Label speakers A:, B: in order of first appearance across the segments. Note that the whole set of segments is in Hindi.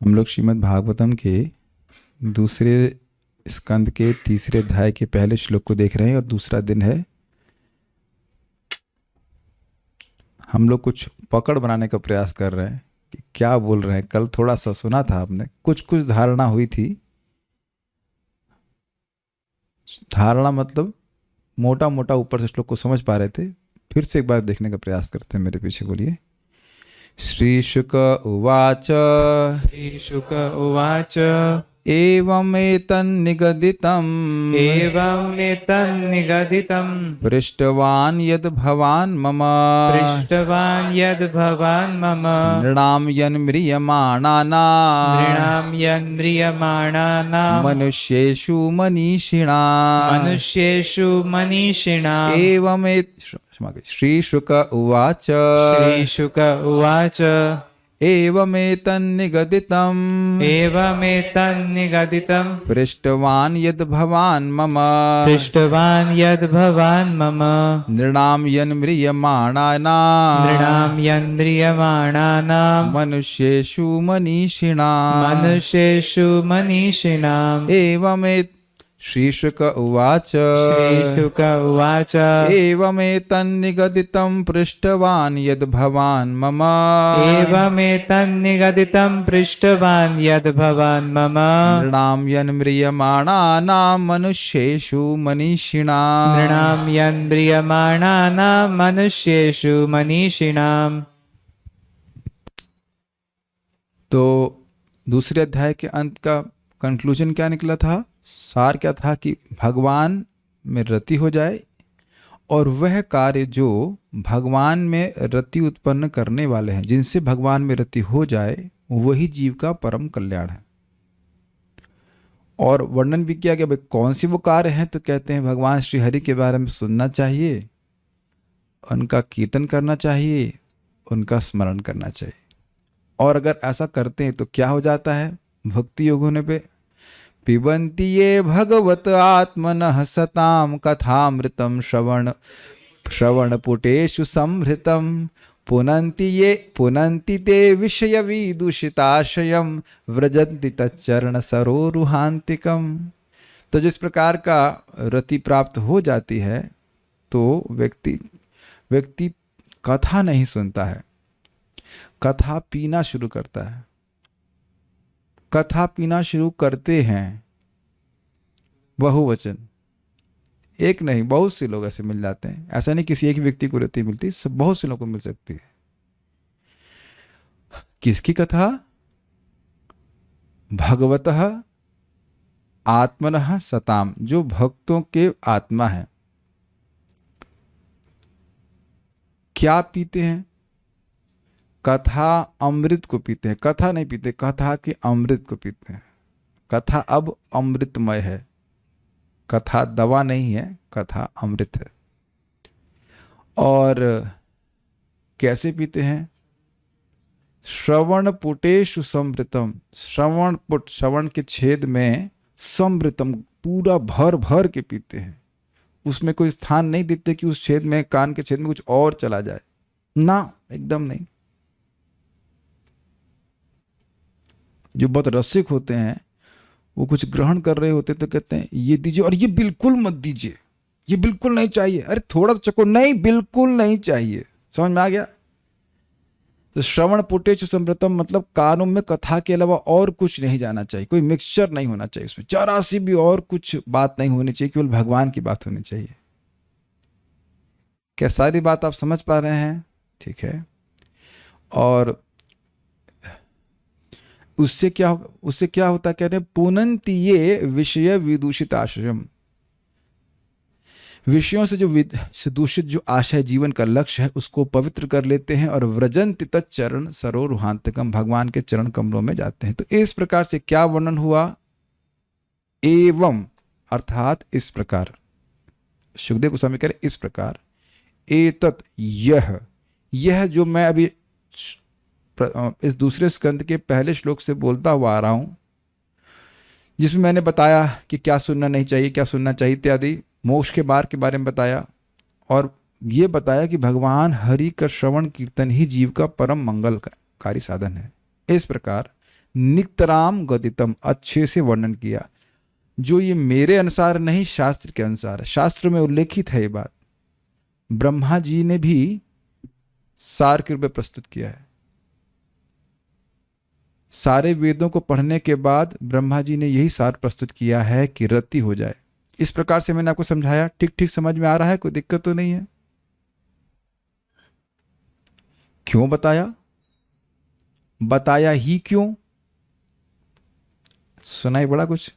A: हम लोग श्रीमद् भागवतम के दूसरे स्कंद के तीसरे अध्याय के पहले श्लोक को देख रहे हैं और दूसरा दिन है। हम लोग कुछ पकड़ बनाने का प्रयास कर रहे हैं कि क्या बोल रहे हैं। कल थोड़ा सा सुना था आपने, कुछ कुछ धारणा हुई थी। धारणा मतलब मोटा मोटा ऊपर से श्लोक को समझ पा रहे थे। फिर से एक बार देखने का प्रयास करते हैं। मेरे पीछे बोलिए। श्री शुक उवाच
B: शुक उवाच
A: एवमेतन्निगदितम्
B: एवमेतन्निगदितम्
A: पृष्टवान् यद् भवान् मम
B: पृष्टवान् यद् भवान् मम
A: नृणां यन्म्रियमाणानां
B: नृणां यन्म्रियमाणानां
A: मनुष्येषु मनीषिणाम्
B: मनुष्येषु मनीषिणाम्
A: श्रीशुक उवाच
B: श्रीशुक उवाच
A: एवमेतन्निगदितम्
B: एवमेतन्निगदितम्
A: पृष्टवान् यद् भवान् मम
B: पृष्टवान् यद् भवान् मम
A: नृणां यन्म्रियमाणानां
B: नृणां यन्म्रियमाणानां
A: मनुष्येषु मनीषिणाम्
B: मनुष्येषु मनीषिणाम्
A: श्रीशुक उवाच
B: श्रीशुक उवाच
A: एवमेतन्निगदितं पृष्टवान् यद् भवान् मम
B: एवमेतन्निगदितं पृष्टवान् यद् भवान् मम
A: नृणां यन्म्रियमाणानां मनुष्येषु मनीषिणाम्
B: नृणां यन्म्रियमाणानां मनुष्येषु मनीषिणाम्।
A: तो दूसरे अध्याय के अंत का कंक्लूजन क्या निकला था? सार क्या था कि भगवान में रति हो जाए और वह कार्य जो भगवान में रति उत्पन्न करने वाले हैं, जिनसे भगवान में रति हो जाए, वही जीव का परम कल्याण है। और वर्णन भी किया गया भाई कौन सी वो कार्य हैं। तो कहते हैं भगवान श्री हरि के बारे में सुनना चाहिए, उनका कीर्तन करना चाहिए, उनका स्मरण करना चाहिए। और अगर ऐसा करते हैं तो क्या हो जाता है? भक्ति योग होने पे पिबन्ति ये भगवत आत्मनः सताम कथामृतम श्रवण पुटेषु संभृतम पुनन्ति ते विषय विदूषिताशयम व्रजन्ति तच्चरण सरोरुहान्तिकम। तो जिस प्रकार का रति प्राप्त हो जाती है तो व्यक्ति कथा नहीं सुनता है, कथा पीना शुरू करता है। कथा पीना शुरू करते हैं बहुवचन, एक नहीं बहुत से लोग ऐसे मिल जाते हैं। ऐसा नहीं किसी एक व्यक्ति को रति मिलती, सब बहुत से लोगों को मिल सकती है। किसकी कथा? भगवतः आत्मनः सताम, जो भक्तों के आत्मा है। क्या पीते हैं? कथा अमृत को पीते हैं। कथा नहीं पीते, कथा के अमृत को पीते हैं। कथा अब अमृतमय है। कथा दवा नहीं है, कथा अमृत है। और कैसे पीते हैं? श्रवण पुटेषु समृतम, श्रवण के छेद में समृतम, पूरा भर भर के पीते हैं। उसमें कोई स्थान नहीं देते कि उस छेद में, कान के छेद में कुछ और चला जाए ना, एकदम नहीं। जो बहुत रसिक होते हैं वो कुछ ग्रहण कर रहे होते तो कहते हैं ये दीजिए और ये बिल्कुल मत दीजिए, ये बिल्कुल नहीं चाहिए, अरे थोड़ा तो चको, नहीं बिल्कुल नहीं चाहिए। समझ में आ गया? तो श्रवण पुटेषु संप्रतम मतलब कानों में कथा के अलावा और कुछ नहीं जाना चाहिए, कोई मिक्सचर नहीं होना चाहिए, उसमें जरा सी भी और कुछ बात नहीं होनी चाहिए, केवल भगवान की बात होनी चाहिए। क्या सारी बात आप समझ पा रहे हैं? ठीक है। और उससे क्या होता? कह रहे पुनन्ति ये विषय विदूषित आश्रयम, विषयों से जो दूषित जो आशय जीवन का लक्ष्य है उसको पवित्र कर लेते हैं और व्रजन्ति तच्चरण सरोरुहान्तिकम, भगवान के चरण कमलों में जाते हैं। तो इस प्रकार से क्या वर्णन हुआ? एवं अर्थात इस प्रकार, सुखदेव गोस्वामी कह रहे इस प्रकार, एतत् यह जो मैं अभी इस दूसरे स्कंद के पहले श्लोक से बोलता हुआ आ रहा हूं, जिसमें मैंने बताया कि क्या सुनना नहीं चाहिए, क्या सुनना चाहिए इत्यादि, मोक्ष के मार्ग के बारे में बताया और ये बताया कि भगवान हरि का श्रवण कीर्तन ही जीव का परम मंगलकारी साधन है। इस प्रकार निक्तराम गदितम, अच्छे से वर्णन किया। जो ये मेरे अनुसार नहीं, शास्त्र के अनुसार है, शास्त्र में उल्लेखित है ये बात। ब्रह्मा जी ने भी सार के रूप में प्रस्तुत किया है। सारे वेदों को पढ़ने के बाद ब्रह्मा जी ने यही सार प्रस्तुत किया है कि रति हो जाए। इस प्रकार से मैंने आपको समझाया, ठीक ठीक समझ में आ रहा है? कोई दिक्कत तो नहीं है? क्यों बताया? बताया ही क्यों? सुनाई बड़ा कुछ।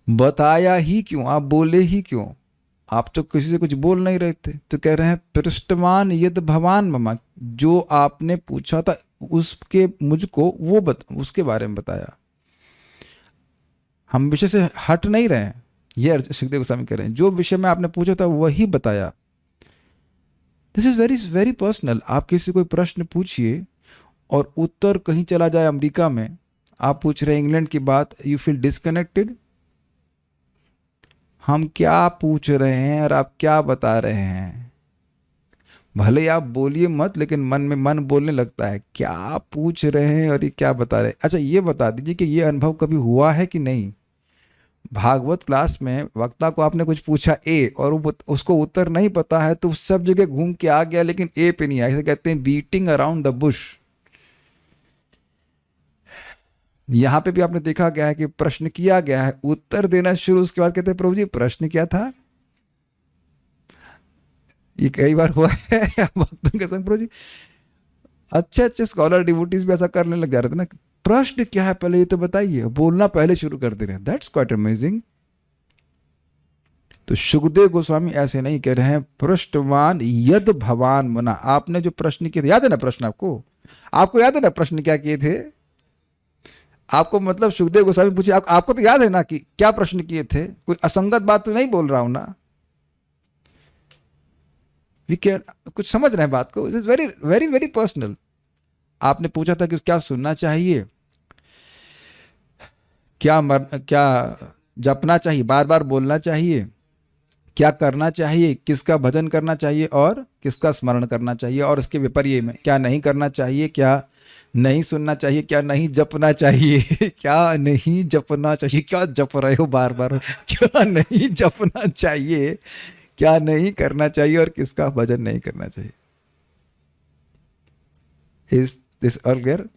A: बताया ही क्यों? आप बोले ही क्यों? आप तो किसी से कुछ बोल नहीं रहे थे, तो कह रहे हैं पृष्ठवान यद भवान ममा, जो आपने पूछा था उसके मुझको वो उसके बारे में बताया। हम विषय से हट नहीं रहे हैं, ये सुखदेव गोस्वामी कह रहे हैं, जो विषय में आपने पूछा था वही बताया। This is very very personal. आप किसी कोई प्रश्न पूछिए और उत्तर कहीं चला जाए अमेरिका में, आप पूछ रहे हैं इंग्लैंड की बात, यू फील डिस्कनेक्टेड। हम क्या पूछ रहे हैं और आप क्या बता रहे हैं? भले आप बोलिए मत, लेकिन मन में मन बोलने लगता है, क्या पूछ रहे हैं और ये क्या बता रहे हैं। अच्छा ये बता दीजिए कि ये अनुभव कभी हुआ है कि नहीं? भागवत क्लास में वक्ता को आपने कुछ पूछा ए और उसको उत्तर नहीं पता है, तो सब जगह घूम के आ गया लेकिन ए पे नहीं आया। इसे कहते हैं बीटिंग अराउंड द बुश। यहां पे भी आपने देखा गया है कि प्रश्न किया गया है, उत्तर देना शुरू, उसके बाद कहते हैं प्रभु जी प्रश्न क्या था? ये कई बार हुआ है भक्तों के संग। प्रभु जी अच्छे अच्छे स्कॉलर डिवोटीज भी ऐसा करने लग जा रहे थे ना, प्रश्न क्या है पहले ये तो बताइए, बोलना पहले शुरू कर दे रहे हैं। That's quite amazing. तो सुखदेव गोस्वामी ऐसे नहीं कह रहे हैं पृष्ठवान यद भवान मना। आपने जो प्रश्न किए थे, याद है ना प्रश्न आपको? आपको याद है ना प्रश्न क्या किए थे? आपको मतलब सुखदेव गोस्वामी पूछे, आपको तो याद है ना कि क्या प्रश्न किए थे? कोई असंगत बात तो नहीं बोल रहा हूं ना? वी कैन कुछ समझ रहे हैं बात को? It is very very very personal. आपने पूछा था कि क्या सुनना चाहिए, क्या जपना चाहिए, बार बार बोलना चाहिए, क्या करना चाहिए, किसका भजन करना चाहिए और किसका स्मरण करना चाहिए, और इसके विपरीत में क्या नहीं करना चाहिए, क्या नहीं सुनना चाहिए, क्या नहीं जपना चाहिए क्या नहीं जपना चाहिए, क्या जप रहे हो बार बार, क्या नहीं जपना चाहिए, क्या नहीं करना चाहिए और किसका भजन नहीं करना चाहिए। इस दिस अर्लियर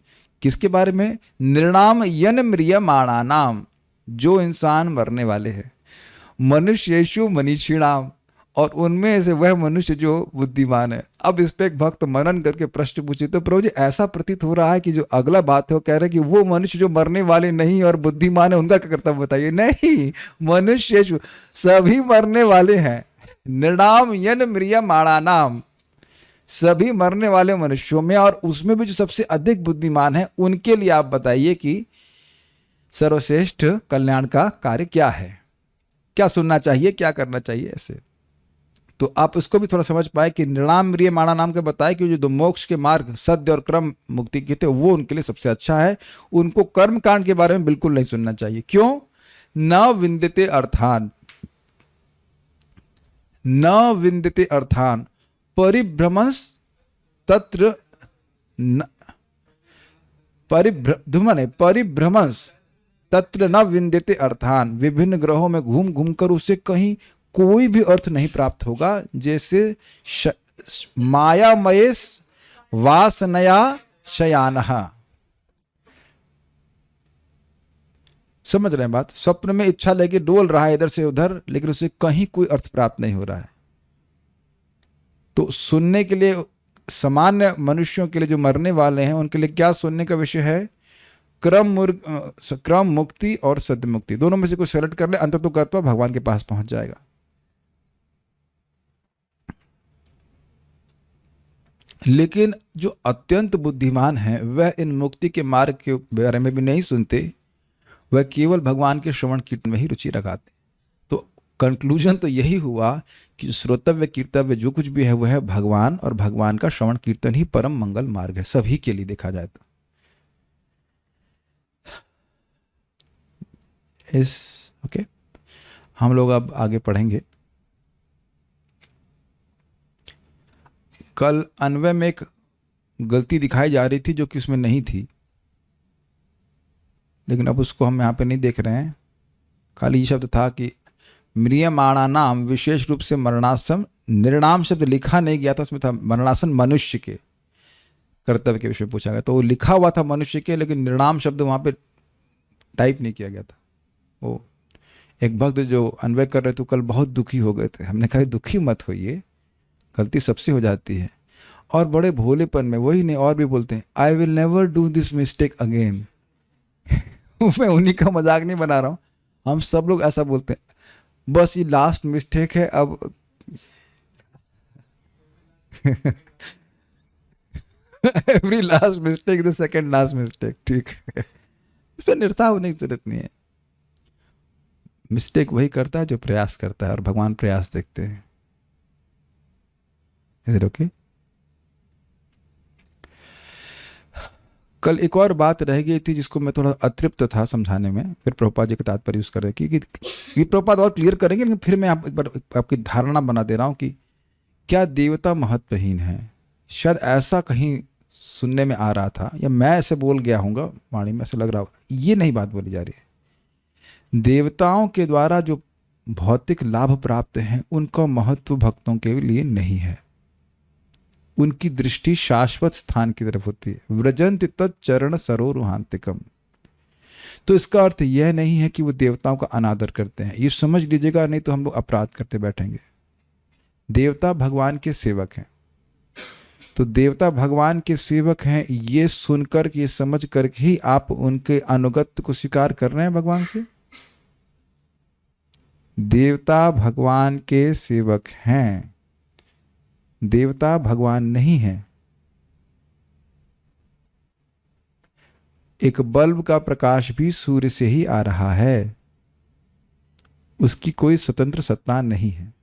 A: किसके बारे में? निर्णाम यन म्रियमाणा नाम, जो इंसान मरने वाले हैं, मनुष्येषु मनीषिणाम, और उनमें से वह मनुष्य जो बुद्धिमान है। अब इस पे एक भक्त मनन करके प्रश्न पूछे, तो प्रभु जी ऐसा प्रतीत हो रहा है कि जो अगला बात है वो कह रहे हैं कि वो मनुष्य जो मरने वाले नहीं और बुद्धिमान है उनका क्या कर्तव्य बताइए। नहीं, मनुष्य सभी मरने वाले हैं। निर्णाम यन म्रियमाणा नाम, सभी मरने वाले मनुष्यों में, और उसमें भी जो सबसे अधिक बुद्धिमान है उनके लिए आप बताइए कि सर्वश्रेष्ठ कल्याण का कार्य क्या है, क्या सुनना चाहिए, क्या करना चाहिए। ऐसे तो आप इसको भी थोड़ा समझ पाए कि निर्णाम म्रियमाणा नाम के बताए कि जो मोक्ष के मार्ग सद्य और क्रम मुक्ति के थे वो उनके लिए सबसे अच्छा है। उनको कर्म कांड के बारे में बिल्कुल नहीं सुनना चाहिए। क्यों? न विंदते अर्थान, न विंदते अर्थान परिभ्रमंस तत्र परिभ्रमंस तत्र न विंदते अर्थान, विभिन्न ग्रहों में घूम घूम कर उसे कहीं कोई भी अर्थ नहीं प्राप्त होगा। जैसे मायामय वासनया शयानः, समझ रहे हैं बात? स्वप्न में इच्छा लेके डोल रहा है इधर से उधर, लेकिन उसे कहीं कोई अर्थ प्राप्त नहीं हो रहा है। तो सुनने के लिए सामान्य मनुष्यों के लिए जो मरने वाले हैं उनके लिए क्या सुनने का विषय है? क्रम मुक्ति और सद्य मुक्ति, दोनों में से कोई सेलेक्ट कर ले, अंततः गत्वा भगवान के पास पहुंच जाएगा। लेकिन जो अत्यंत बुद्धिमान है वह इन मुक्ति के मार्ग के बारे में भी नहीं सुनते, वह केवल भगवान के श्रवण कीर्तन में ही रुचि रखाते। तो कंक्लूजन तो यही हुआ कि श्रोतव्य कीर्तव्य जो कुछ भी है वह है भगवान, और भगवान का श्रवण कीर्तन ही परम मंगल मार्ग है सभी के लिए देखा जाए तो। ओके, हम लोग अब आगे पढ़ेंगे। कल अन्वय में एक गलती दिखाई जा रही थी जो कि उसमें नहीं थी, लेकिन अब उसको हम यहाँ पे नहीं देख रहे हैं। खाली ये शब्द था कि म्रियमाणानाम, विशेष रूप से मरणासन, निर्णाम शब्द लिखा नहीं गया था, उसमें था मरणासन मनुष्य के कर्तव्य के विषय में पूछा गया, तो वो लिखा हुआ था मनुष्य के, लेकिन निर्णाम शब्द वहाँ पे टाइप नहीं किया गया था। वो एक भक्त जो अन्वय कर रहे थे कल बहुत दुखी हो गए थे। हमने कहा दुखी मत होइए, गलती सबसे हो जाती है, और बड़े भोलेपन में वही नहीं और भी बोलते हैं I will never do this mistake again. मैं उन्हीं का मजाक नहीं बना रहा हूँ, हम सब लोग ऐसा बोलते हैं, बस ये लास्ट मिस्टेक है अब। Every last mistake the second last mistake, ठीक है, इस पर निराश होने की जरूरत नहीं है। मिस्टेक वही करता है जो प्रयास करता है, और भगवान प्रयास देखते हैं। Is it okay? कल एक और बात रह गई थी जिसको मैं थोड़ा अतृप्त था समझाने में, फिर प्रभुपाद जी का तात्पर्य यूज कर रहे कि ये प्रभुपाद और क्लियर करेंगे, लेकिन फिर मैं एक बार आपकी धारणा बना दे रहा हूं कि क्या देवता महत्वहीन है। शायद ऐसा कहीं सुनने में आ रहा था, या मैं ऐसे बोल गया हूँगा वाणी में, ऐसे लग रहा होगा। ये नहीं बात बोली जा रही है। देवताओं के द्वारा जो भौतिक लाभ प्राप्त हैं उनका महत्व भक्तों के लिए नहीं है। उनकी दृष्टि शाश्वत स्थान की तरफ होती है। व्रजंत तच्चरण सरोरुहांतिकम। तो इसका अर्थ यह नहीं है कि वो देवताओं का अनादर करते हैं, ये समझ लीजिएगा, नहीं तो हम लोग अपराध करते बैठेंगे। देवता भगवान के सेवक हैं, तो देवता भगवान के सेवक हैं ये सुनकर, ये समझ कर ही आप उनके अनुगत्य को स्वीकार कर रहे हैं भगवान से। देवता भगवान के सेवक हैं, देवता भगवान नहीं है। एक बल्ब का प्रकाश भी सूर्य से ही आ रहा है, उसकी कोई स्वतंत्र सत्ता नहीं है।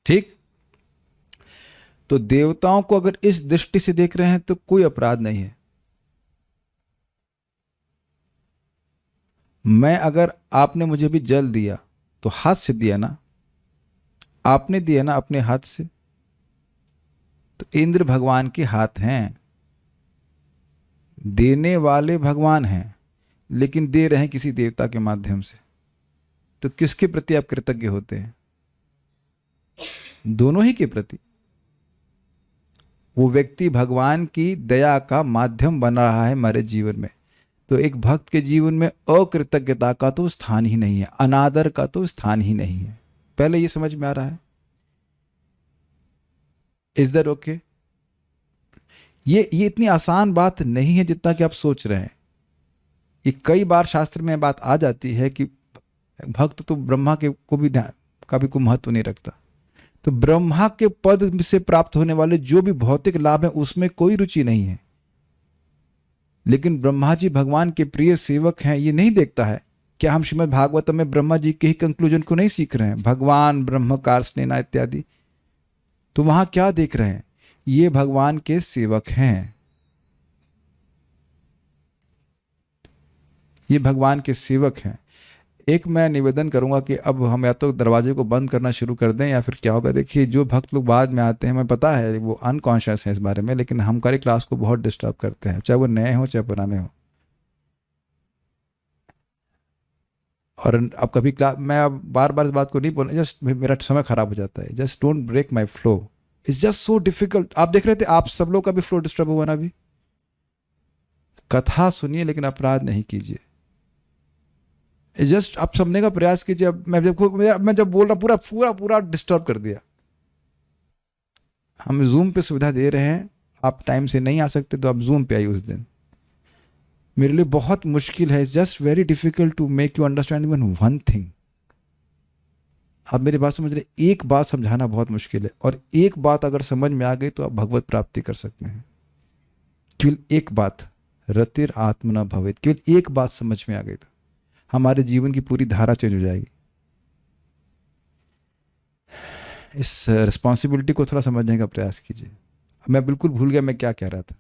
A: ठीक? तो देवताओं को अगर इस दृष्टि से देख रहे हैं तो कोई अपराध नहीं है। मैं अगर आपने मुझे भी जल दिया तो हाथ से दिया ना, आपने दिया ना अपने हाथ से, तो इंद्र भगवान के हाथ हैं, देने वाले भगवान हैं, लेकिन दे रहे हैं किसी देवता के माध्यम से। तो किसके प्रति आप कृतज्ञ होते हैं? दोनों ही के प्रति। वो व्यक्ति भगवान की दया का माध्यम बन रहा है हमारे जीवन में। तो एक भक्त के जीवन में अकृतज्ञता का तो स्थान ही नहीं है, अनादर का तो स्थान ही नहीं है। पहले ये समझ में आ रहा है? Is that okay? ये इतनी आसान बात नहीं है जितना कि आप सोच रहे हैं। ये कई बार शास्त्र में बात आ जाती है कि भक्त तो ब्रह्मा के को भी का भी कोई महत्व नहीं रखता। तो ब्रह्मा के पद से प्राप्त होने वाले जो भी भौतिक लाभ है उसमें कोई रुचि नहीं है, लेकिन ब्रह्मा जी भगवान के प्रिय सेवक हैं ये नहीं देखता है। क्या हम श्रीमद् भागवतम में ब्रह्मा जी के ही कंक्लूजन को नहीं सीख रहे हैं? भगवान ब्रह्म कार्ष्णेना इत्यादि। तो वहां क्या देख रहे हैं? ये भगवान के सेवक हैं, ये भगवान के सेवक हैं। एक मैं निवेदन करूंगा कि अब हम या तो दरवाजे को बंद करना शुरू कर दें या फिर क्या होगा। देखिए, जो भक्त लोग बाद में आते हैं, मैं पता है वो अनकॉन्शियस है इस बारे में, लेकिन हमारी क्लास को बहुत डिस्टर्ब करते हैं, चाहे वो नए हो चाहे पुराने हो। और अब कभी क्लास मैं अब बार बार इस बात को नहीं बोल, जस्ट मेरा समय खराब हो जाता है। Just don't break my flow, it's just so difficult. आप देख रहे थे, आप सब लोग का भी फ्लो डिस्टर्ब हुआ ना अभी। कथा सुनिए लेकिन अपराध नहीं कीजिए। जस्ट आप समझने का प्रयास कीजिए। अब मैं जब बोल रहा पूरा पूरा पूरा डिस्टर्ब कर दिया। हम जूम पे सुविधा दे रहे हैं, आप टाइम से नहीं आ सकते तो आप जूम पे आइए उस दिन। मेरे लिए बहुत मुश्किल है, just very difficult to make you understand even one thing. आप मेरी बात समझ रहे? एक बात समझाना बहुत मुश्किल है, और एक बात अगर समझ में आ गई तो आप भगवत प्राप्ति कर सकते हैं। केवल एक बात, रतिर आत्मना भवेत, केवल एक बात समझ में आ गई तो हमारे जीवन की पूरी धारा चेंज हो जाएगी। इस रिस्पॉन्सिबिलिटी को थोड़ा समझने का प्रयास कीजिए। मैं बिल्कुल भूल गया मैं क्या कह रहा था।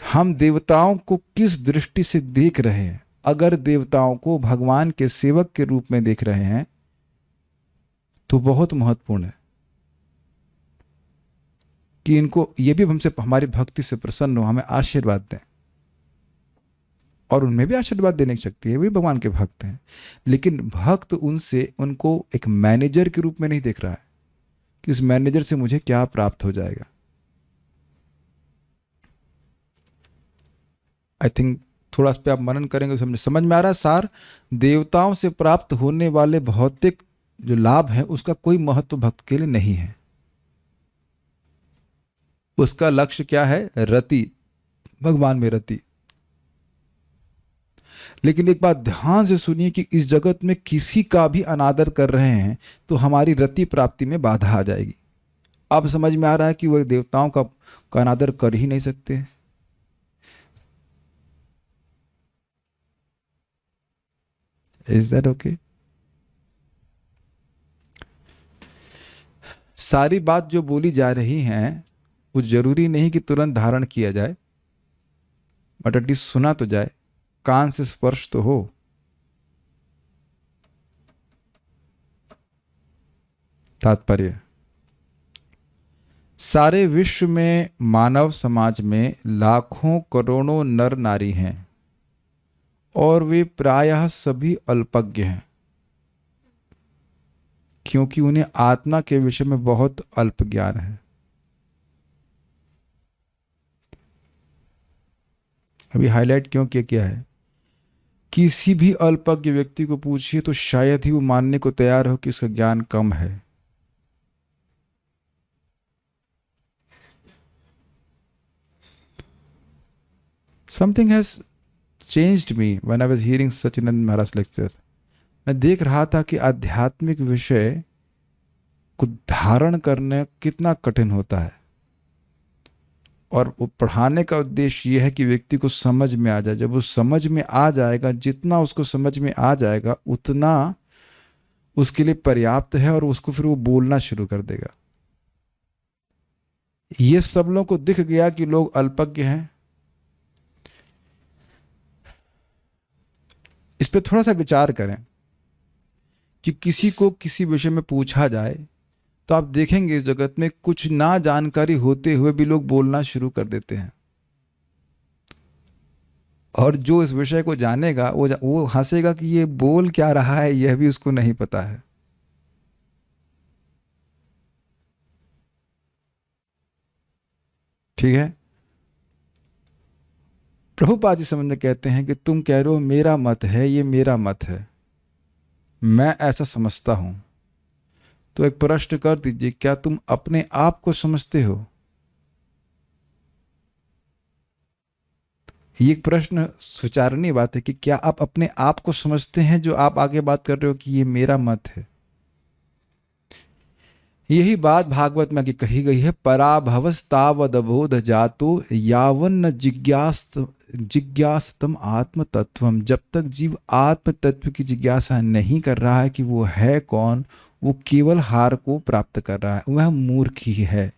A: हम देवताओं को किस दृष्टि से देख रहे हैं? अगर देवताओं को भगवान के सेवक के रूप में देख रहे हैं तो बहुत महत्वपूर्ण है। कि इनको ये भी हमसे हमारी भक्ति से प्रसन्न हो, हमें आशीर्वाद दें। और उनमें भी आशीर्वाद देने की शक्ति है, वे भगवान के भक्त हैं। लेकिन भक्त उनसे उनको एक मैनेजर के रूप में नहीं देख रहा है कि उस मैनेजर से मुझे क्या प्राप्त हो जाएगा। आई थिंक थोड़ा इस पर आप मनन करेंगे तो समझ में आ रहा है सार। देवताओं से प्राप्त होने वाले भौतिक जो लाभ है उसका कोई महत्व भक्त के लिए नहीं है। उसका लक्ष्य क्या है? रति, भगवान में रति। लेकिन एक बात ध्यान से सुनिए कि इस जगत में किसी का भी अनादर कर रहे हैं तो हमारी रति प्राप्ति में बाधा आ जाएगी। अब समझ में आ रहा है कि वह देवताओं का अनादर कर ही नहीं सकते। Is that okay? सारी बात जो बोली जा रही हैं वो जरूरी नहीं कि तुरंत धारण किया जाए, बट एटलीस्ट सुना तो जाए, कान से स्पर्श तो हो। तात्पर्य, सारे विश्व में मानव समाज में लाखों करोड़ों नर नारी हैं और वे प्रायः सभी अल्पज्ञ हैं, क्योंकि उन्हें आत्मा के विषय में बहुत अल्प ज्ञान है। अभी हाईलाइट क्यों किया है? किसी भी अल्पज्ञ व्यक्ति को पूछिए तो शायद ही वो मानने को तैयार हो कि उसका ज्ञान कम है। Something has changed me when I was hearing Sachinand Maharaj lecture. मैं देख रहा था कि आध्यात्मिक विषय को धारण करना कितना कठिन होता है, और वो पढ़ाने का उद्देश्य यह है कि व्यक्ति को समझ में आ जाए। जब वो समझ में आ जाएगा, जितना उसको समझ में आ जाएगा उतना उसके लिए पर्याप्त है, और उसको फिर वो बोलना शुरू कर देगा। ये सब लोगों को दिख गया कि लोग अल्पज्ञ हैं। इस पे थोड़ा सा विचार करें कि किसी को किसी विषय में पूछा जाए तो आप देखेंगे इस जगत में कुछ ना जानकारी होते हुए भी लोग बोलना शुरू कर देते हैं, और जो इस विषय को जानेगा वो हंसेगा कि ये बोल क्या रहा है, यह भी उसको नहीं पता है। ठीक है? प्रभुपाद जी समझ में कहते हैं कि तुम कह रहे हो मेरा मत है, ये मेरा मत है, मैं ऐसा समझता हूं, तो एक प्रश्न कर दीजिए, क्या तुम अपने आप को समझते हो? ये एक प्रश्न विचारणीय बात है कि क्या आप अपने आप को समझते हैं जो आप आगे बात कर रहे हो कि ये मेरा मत है। यही बात भागवत में कही गई है, पराभवस्तावदबोध जातो यावन्न जिज्ञासतम आत्म तत्वम। जब तक जीव आत्म तत्व की जिज्ञासा नहीं कर रहा है कि वो है कौन, वो केवल हार को प्राप्त कर रहा है, वह मूर्ख ही है।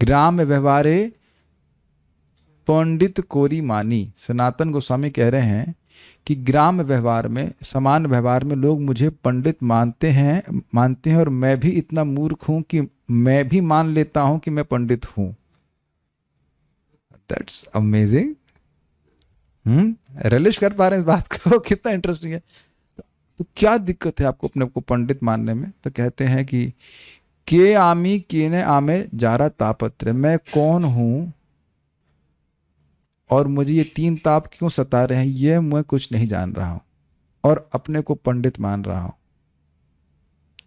A: ग्राम व्यवहारे पंडित कोरी मानी। सनातन गोस्वामी कह रहे हैं कि ग्राम व्यवहार में, समान व्यवहार में लोग मुझे पंडित मानते हैं, और मैं भी इतना मूर्ख हूं कि मैं भी मान लेता हूं कि मैं पंडित हूं। That's amazing. रिलिश कर पा रहे हैं इस बात को? कितना इंटरेस्टिंग है। तो क्या दिक्कत है आपको अपने को पंडित मानने में? तो कहते हैं कि के आमी केने आमे जारा तापत्र, मैं कौन हूं और मुझे ये तीन ताप क्यों सता रहे हैं, ये मैं कुछ नहीं जान रहा हूं, और अपने को पंडित मान रहा हूं।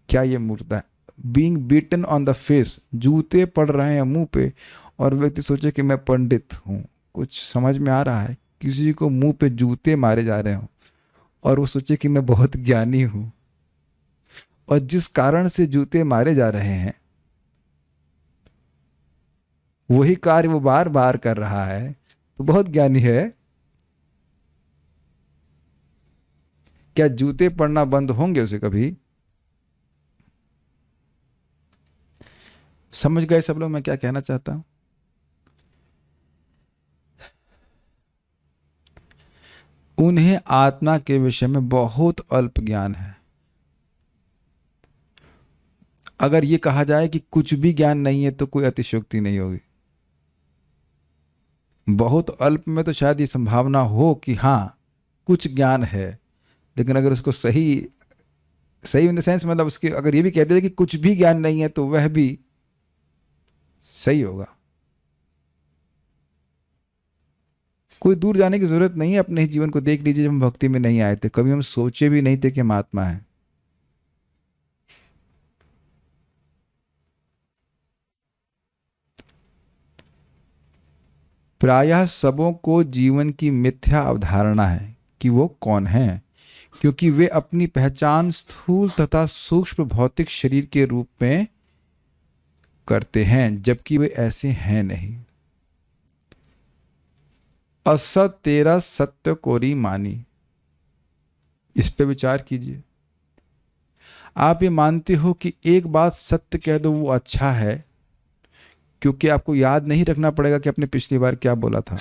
A: क्या ये मूर्खता है? Being beaten on the face, जूते पड़ रहे हैं मुंह पे, और व्यक्ति सोचे कि मैं पंडित हूं। कुछ समझ में आ रहा है? किसी को मुंह पे जूते मारे जा रहे हो और वो सोचे कि मैं बहुत ज्ञानी हूं, और जिस कारण से जूते मारे जा रहे हैं वही कार्य वो बार बार कर रहा है, तो बहुत ज्ञानी है। क्या जूते पड़ना बंद होंगे उसे कभी? समझ गए सब लोग मैं क्या कहना चाहता हूं? उन्हें आत्मा के विषय में बहुत अल्प ज्ञान है। अगर ये कहा जाए कि कुछ भी ज्ञान नहीं है तो कोई अतिशयोक्ति नहीं होगी। बहुत अल्प में तो शायद ये संभावना हो कि हाँ कुछ ज्ञान है, लेकिन अगर उसको सही सही इन द सेंस मतलब उसके अगर ये भी कह दे कि कुछ भी ज्ञान नहीं है तो वह भी सही होगा। कोई दूर जाने की जरूरत नहीं है, अपने ही जीवन को देख लीजिए। जब हम भक्ति में नहीं आए थे कभी हम सोचे भी नहीं थे कि हम आत्मा है। प्रायः सबों को जीवन की मिथ्या अवधारणा है कि वो कौन है, क्योंकि वे अपनी पहचान स्थूल तथा सूक्ष्म भौतिक शरीर के रूप में करते हैं, जबकि वे ऐसे हैं नहीं। असत तेरा सत्य कोरी मानी, इस पे विचार कीजिए। आप ये मानते हो कि एक बात सत्य कह दो वो अच्छा है, क्योंकि आपको याद नहीं रखना पड़ेगा कि आपने पिछली बार क्या बोला था।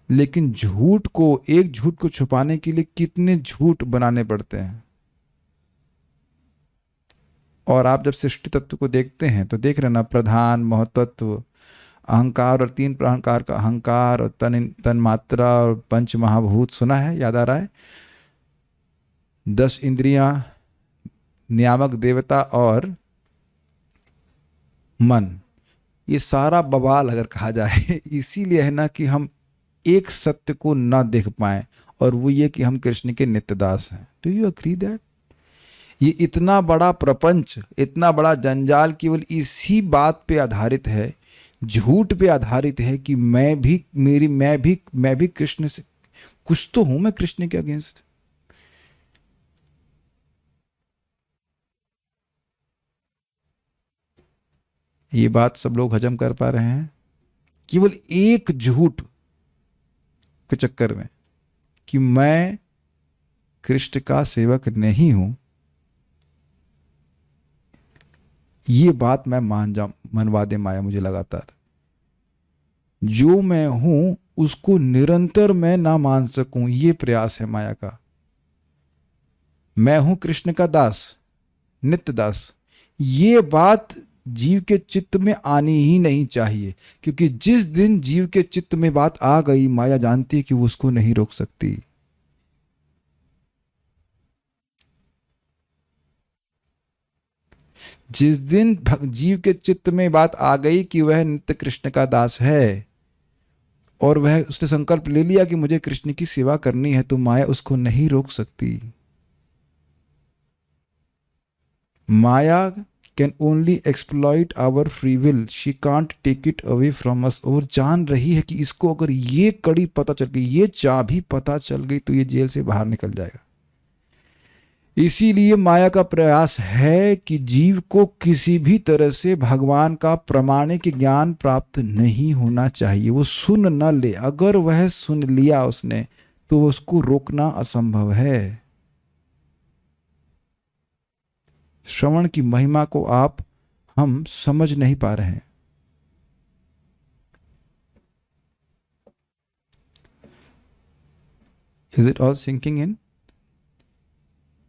A: लेकिन एक झूठ को छुपाने के लिए कितने झूठ बनाने पड़ते हैं। और आप जब सृष्टि तत्व को देखते हैं तो देख रहे ना, प्रधान, महतत्व, अहंकार और तीन अहंकार का अहंकार और तन मात्रा और पंच महाभूत सुना है, याद आ रहा है? 10 इंद्रियां, नियामक देवता और मन, ये सारा बवाल अगर कहा जाए इसीलिए है ना कि हम एक सत्य को ना देख पाए, और वो ये कि हम कृष्ण के नित्यदास हैं। Do you agree that? ये इतना बड़ा प्रपंच, इतना बड़ा जंजाल केवल इसी बात पे आधारित है, झूठ पे आधारित है कि मैं भी कृष्ण से कुछ तो हूं, मैं कृष्ण के अगेंस्ट। ये बात सब लोग हजम कर पा रहे हैं? केवल एक झूठ के चक्कर में कि मैं कृष्ण का सेवक नहीं हूं, ये बात मैं मनवा दे माया मुझे लगातार। जो मैं हूं उसको निरंतर मैं ना मान सकूं, ये प्रयास है माया का। मैं हूं कृष्ण का दास, नित्य दास, ये बात जीव के चित्त में आनी ही नहीं चाहिए, क्योंकि जिस दिन जीव के चित्त में बात आ गई, माया जानती है कि वो उसको नहीं रोक सकती। जिस दिन जीव के चित्त में बात आ गई कि वह नित्य कृष्ण का दास है, और वह उसने संकल्प ले लिया कि मुझे कृष्ण की सेवा करनी है, तो माया उसको नहीं रोक सकती। Maya can only exploit our free will, she can't take it away from us. और जान रही है कि इसको अगर ये कड़ी पता चल गई, ये चाबी पता चल गई, तो ये जेल से बाहर निकल जाएगा। इसीलिए माया का प्रयास है कि जीव को किसी भी तरह से भगवान का प्रामाणिक ज्ञान प्राप्त नहीं होना चाहिए, वो सुन न ले। अगर वह सुन लिया उसने तो उसको रोकना असंभव है। श्रवण की महिमा को हम समझ नहीं पा रहे हैं। Is it all sinking in?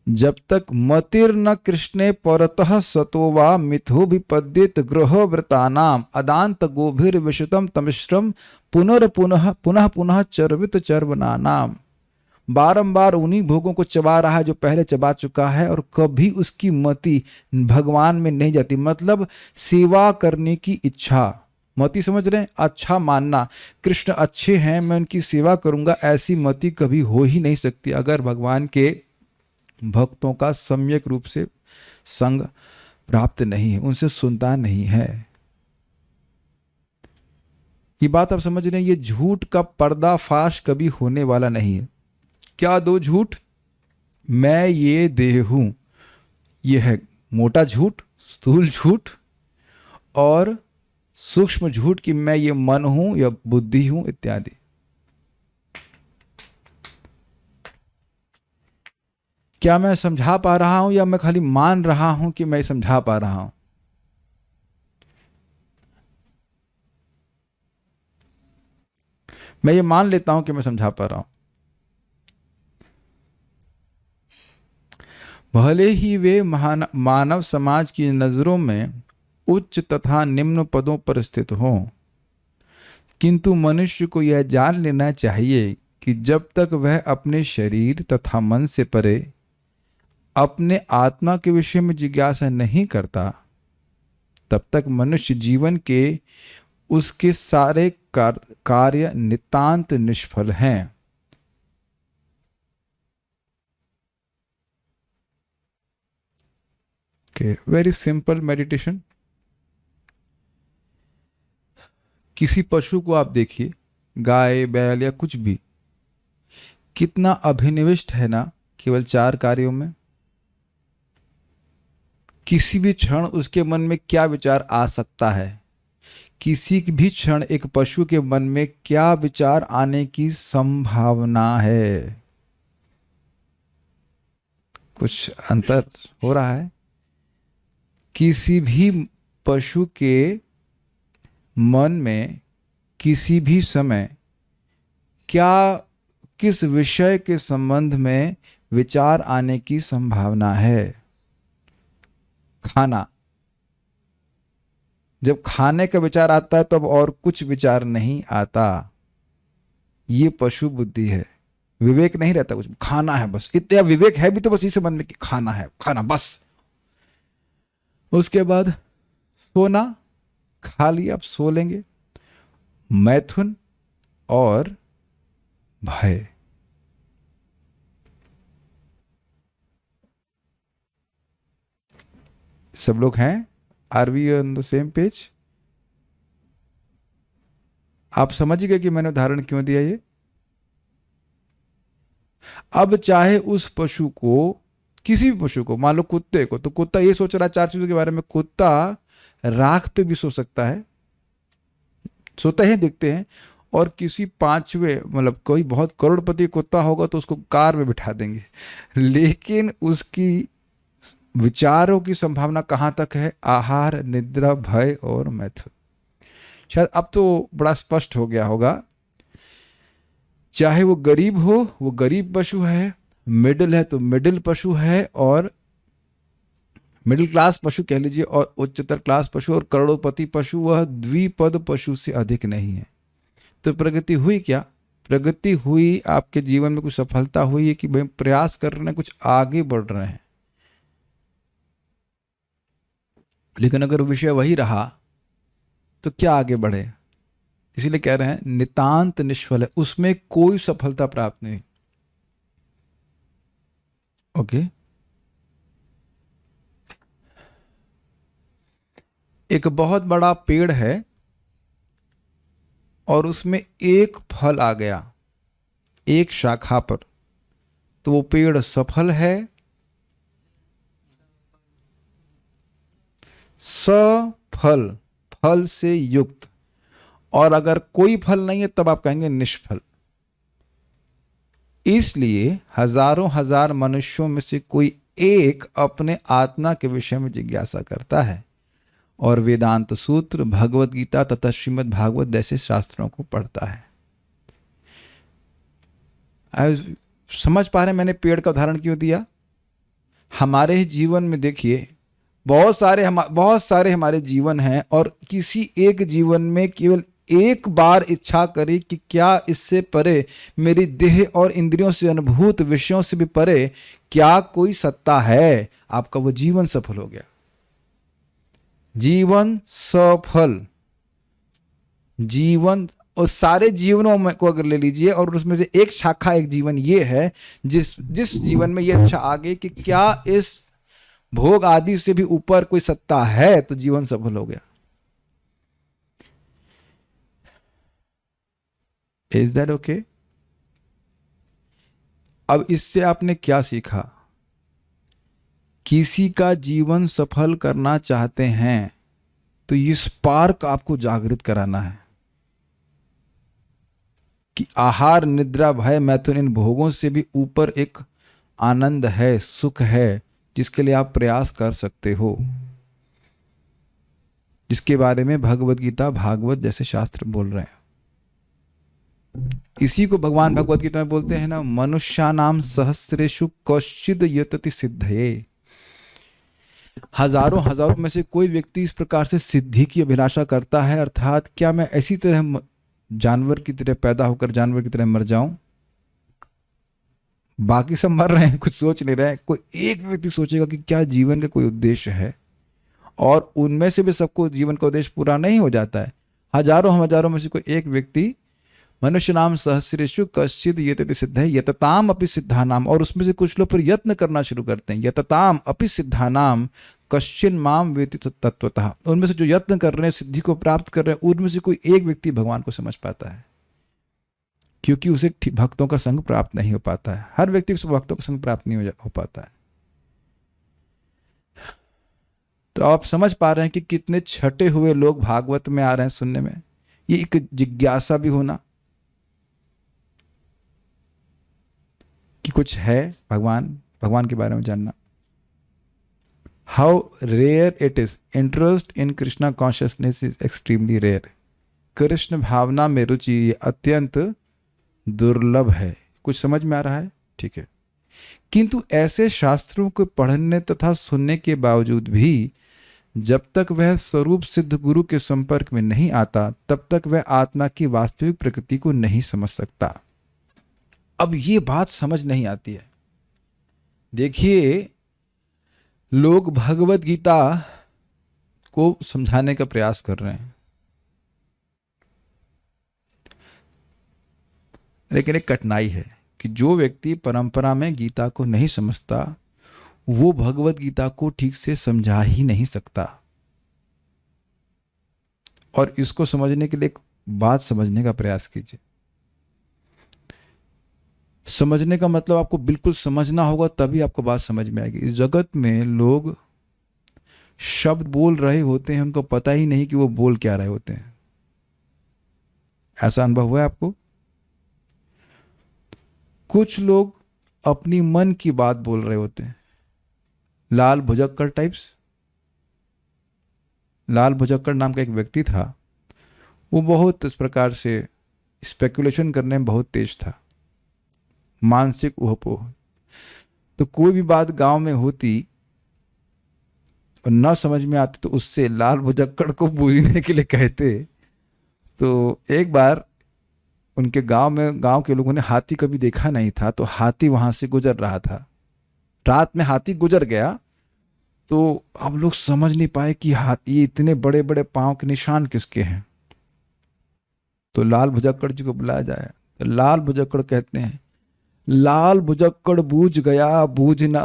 A: जब तक मतिर न कृष्णे परतः सतो वा मिथो विपद्येत ग्रह व्रतानाम अदांत गोभिर विशुतम तमिश्रम पुनर्पुनः पुनः पुनः चर्वित चर्वनानाम। बारंबार उन्हीं भोगों को चबा रहा है जो पहले चबा चुका है, और कभी उसकी मति भगवान में नहीं जाती। मतलब सेवा करने की इच्छा, मति समझ रहे हैं? अच्छा मानना, कृष्ण अच्छे हैं, मैं उनकी सेवा करूंगा, ऐसी मति कभी हो ही नहीं सकती अगर भगवान के भक्तों का सम्यक रूप से संग प्राप्त नहीं है, उनसे सुनता नहीं है। ये बात आप समझ रहे हैं? ये झूठ का पर्दाफाश कभी होने वाला नहीं है। क्या दो झूठ? मैं ये देह हूं, ये है मोटा झूठ, स्थूल झूठ, और सूक्ष्म झूठ कि मैं ये मन हूं या बुद्धि हूं इत्यादि। क्या मैं समझा पा रहा हूं या मैं खाली मान रहा हूं कि मैं समझा पा रहा हूं? मैं ये मान लेता हूं कि मैं समझा पा रहा हूं। भले ही वे मानव समाज की नज़रों में उच्च तथा निम्न पदों पर स्थित हों, किंतु मनुष्य को यह जान लेना चाहिए कि जब तक वह अपने शरीर तथा मन से परे अपने आत्मा के विषय में जिज्ञासा नहीं करता, तब तक मनुष्य जीवन के उसके सारे कार्य नितांत निष्फल हैं। Very simple meditation. किसी पशु को आप देखिए, गाय बैल या कुछ भी, कितना अभिनिविष्ट है ना केवल 4 कार्यों में। किसी भी क्षण उसके मन में क्या विचार आ सकता है, किसी भी क्षण एक पशु के मन में क्या विचार आने की संभावना है। कुछ अंतर हो रहा है। किसी भी पशु के मन में किसी भी समय किस विषय के संबंध में विचार आने की संभावना है। खाना, जब खाने का विचार आता है तब और कुछ विचार नहीं आता। ये पशु बुद्धि है। विवेक नहीं रहता, कुछ खाना है बस। इतना विवेक है भी तो बस इसे मन में कि खाना है, खाना बस। उसके बाद सोना, खा लिया, अब सो लेंगे। मैथुन और भय। सब लोग हैं? Are we on the same page? आप समझ गए कि मैंने उदाहरण क्यों दिया ये? अब चाहे उस पशु को, किसी भी पशु को, मान लो कुत्ते को, तो कुत्ता ये सोच रहा है 4 चीजों के बारे में। कुत्ता राख पे भी सो सकता है, सोते हैं, दिखते हैं। और किसी 5वें, मतलब कोई बहुत करोड़पति कुत्ता होगा तो उसको कार में बिठा देंगे, लेकिन उसकी विचारों की संभावना कहां तक है? आहार, निद्रा, भय और मैथुन। शायद अब तो बड़ा स्पष्ट हो गया होगा। चाहे वो गरीब हो, वो गरीब पशु है, मिडिल है तो मिडिल पशु है, और मिडिल क्लास पशु कह लीजिए, और उच्चतर क्लास पशु और करोड़पति पशु, वह द्विपद पशु से अधिक नहीं है। तो प्रगति हुई क्या? प्रगति हुई, आपके जीवन में कुछ सफलता हुई है कि भाई प्रयास कर रहे हैं, कुछ आगे बढ़ रहे हैं। लेकिन अगर विषय वही रहा तो क्या आगे बढ़े? इसीलिए कह रहे हैं नितांत निष्फल है, उसमें कोई सफलता प्राप्त नहीं। ओके। एक बहुत बड़ा पेड़ है और उसमें एक फल आ गया एक शाखा पर, तो वो पेड़ सफल है? सफल, फल से युक्त। और अगर कोई फल नहीं है तब आप कहेंगे निष्फल। इसलिए हजारों हजार मनुष्यों में से कोई एक अपने आत्मा के विषय में जिज्ञासा करता है और वेदांत सूत्र, भगवत गीता तथा श्रीमद् भागवत जैसे शास्त्रों को पढ़ता है। समझ पा रहे हैं मैंने पेड़ का उदाहरण क्यों दिया? हमारे ही जीवन में देखिए, बहुत सारे हमारे जीवन हैं, और किसी एक जीवन में केवल एक बार इच्छा करी कि क्या इससे परे, मेरी देह और इंद्रियों से अनुभूत विषयों से भी परे क्या कोई सत्ता है, आपका वो जीवन सफल हो गया। जीवन सफल। जीवन, और सारे जीवनों में को अगर ले लीजिए और उसमें से एक शाखा, एक जीवन ये है जिस जीवन में ये इच्छा आ गई कि क्या इस भोग आदि से भी ऊपर कोई सत्ता है, तो जीवन सफल हो गया। Is that okay? अब इससे आपने क्या सीखा? किसी का जीवन सफल करना चाहते हैं तो ये स्पार्क आपको जागृत कराना है कि आहार, निद्रा, भय, मैथुन, इन भोगों से भी ऊपर एक आनंद है, सुख है, जिसके लिए आप प्रयास कर सकते हो, जिसके बारे में भगवत गीता, भागवत जैसे शास्त्र बोल रहे हैं। इसी को भगवान भगवत गीता में बोलते हैं ना, मनुष्यानाम सहस्रेषु कश्चिद यतति सिद्धये। हजारों हजारों में से कोई व्यक्ति इस प्रकार से सिद्धि की अभिलाषा करता है, अर्थात क्या मैं ऐसी तरह जानवर की तरह पैदा होकर जानवर की तरह मर जाऊं? बाकी सब मर रहे हैं, कुछ सोच नहीं रहे हैं, कोई एक व्यक्ति सोचेगा कि क्या जीवन का कोई उद्देश्य है, और उनमें से भी सबको जीवन का उद्देश्य पूरा नहीं हो जाता है। हजारों हजारों में से कोई एक व्यक्ति, मनुष्य नाम सहस्रेषु कश्चिद यतति सिद्धये यतताम अपि सिद्धानाम, और उसमें से कुछ लोग फिर यत्न करना शुरू करते हैं। यतताम अपि सिद्धानाम कश्चिन माम वेति तत्वतः, उनमें से जो यत्न कर रहे हैं, सिद्धि को प्राप्त कर रहे हैं, उनमें से कोई एक व्यक्ति भगवान को समझ पाता है, क्योंकि उसे भक्तों का संग प्राप्त नहीं हो पाता है। हर व्यक्ति को भक्तों का संग प्राप्त नहीं हो पाता है। तो आप समझ पा रहे हैं कि कितने छटे हुए लोग भागवत में आ रहे हैं सुनने में। ये एक जिज्ञासा भी होना कि कुछ है, भगवान के बारे में जानना। How rare it is, interest in Krishna consciousness is extremely rare. Krishna भावना में रुचि ये अत्यंत दुर्लभ है। कुछ समझ में आ रहा है? ठीक है। किंतु ऐसे शास्त्रों को पढ़ने तथा सुनने के बावजूद भी जब तक वह स्वरूप सिद्ध गुरु के संपर्क में नहीं आता, तब तक वह आत्मा की वास्तविक प्रकृति को नहीं समझ सकता। अब ये बात समझ नहीं आती है। देखिए, लोग भगवत गीता को समझाने का प्रयास कर रहे हैं, लेकिन एक कठिनाई है कि जो व्यक्ति परंपरा में गीता को नहीं समझता, वो भगवत गीता को ठीक से समझा ही नहीं सकता। और इसको समझने के लिए एक बात समझने का प्रयास कीजिए। समझने का मतलब आपको बिल्कुल समझना होगा, तभी आपको बात समझ में आएगी। इस जगत में लोग शब्द बोल रहे होते हैं, उनको पता ही नहीं कि वो बोल क्या रहे होते हैं। ऐसा अनुभव हुआ है आपको? कुछ लोग अपनी मन की बात बोल रहे होते हैं, लाल भुजक्कड़ टाइप्स। लाल भुजक्कड़ नाम का एक व्यक्ति था, वो बहुत इस प्रकार से स्पेकुलेशन करने में बहुत तेज था, मानसिक ऊहपोह। तो कोई भी बात गांव में होती और न समझ में आती तो उससे लाल भुजक्कड़ को बूझने के लिए कहते। तो एक बार उनके गांव के लोगों ने हाथी कभी देखा नहीं था, तो हाथी वहां से गुजर रहा था। रात में हाथी गुजर गया, तो अब लोग समझ नहीं पाए कि ये इतने बड़े बड़े पांव के निशान किसके हैं। तो लाल भुजक्कड़ जी को बुलाया जाए, तो लाल भुजक्कड़ कहते हैं, लाल भुजक्कड़ बूझ गया, बूझे ना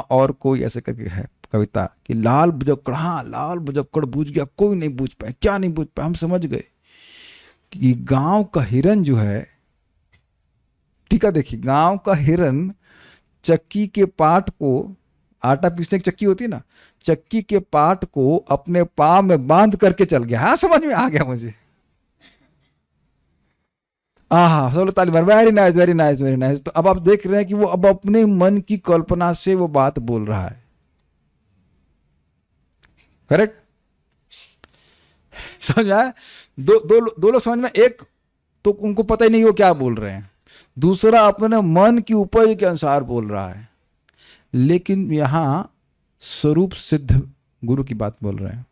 A: और कोई, ऐसे करके है कविता कि लाल भुजक्कड़, हाँ लाल भुजक्कड़ बूझ गया, कोई नहीं बूझ पाए। क्या नहीं बूझ पाए? हम समझ गए कि गांव का हिरन जो है, ठीक है, देखिए गांव का हिरन चक्की के पाट को, आटा पीसने की चक्की होती है ना, चक्की के पाट को अपने पांव में बांध करके चल गया। हाँ, समझ में आ गया मुझे। आहा, सब ताली मार, very nice very nice very nice. तो अब आप देख रहे हैं कि वो अब अपने मन की कल्पना से वो बात बोल रहा है। करेक्ट? समझ आया? दो लोग समझ में, एक तो उनको पता ही नहीं वो क्या बोल रहे हैं, दूसरा अपने मन की उपज के अनुसार बोल रहा है। लेकिन यहां स्वरूप सिद्ध गुरु की बात बोल रहे हैं,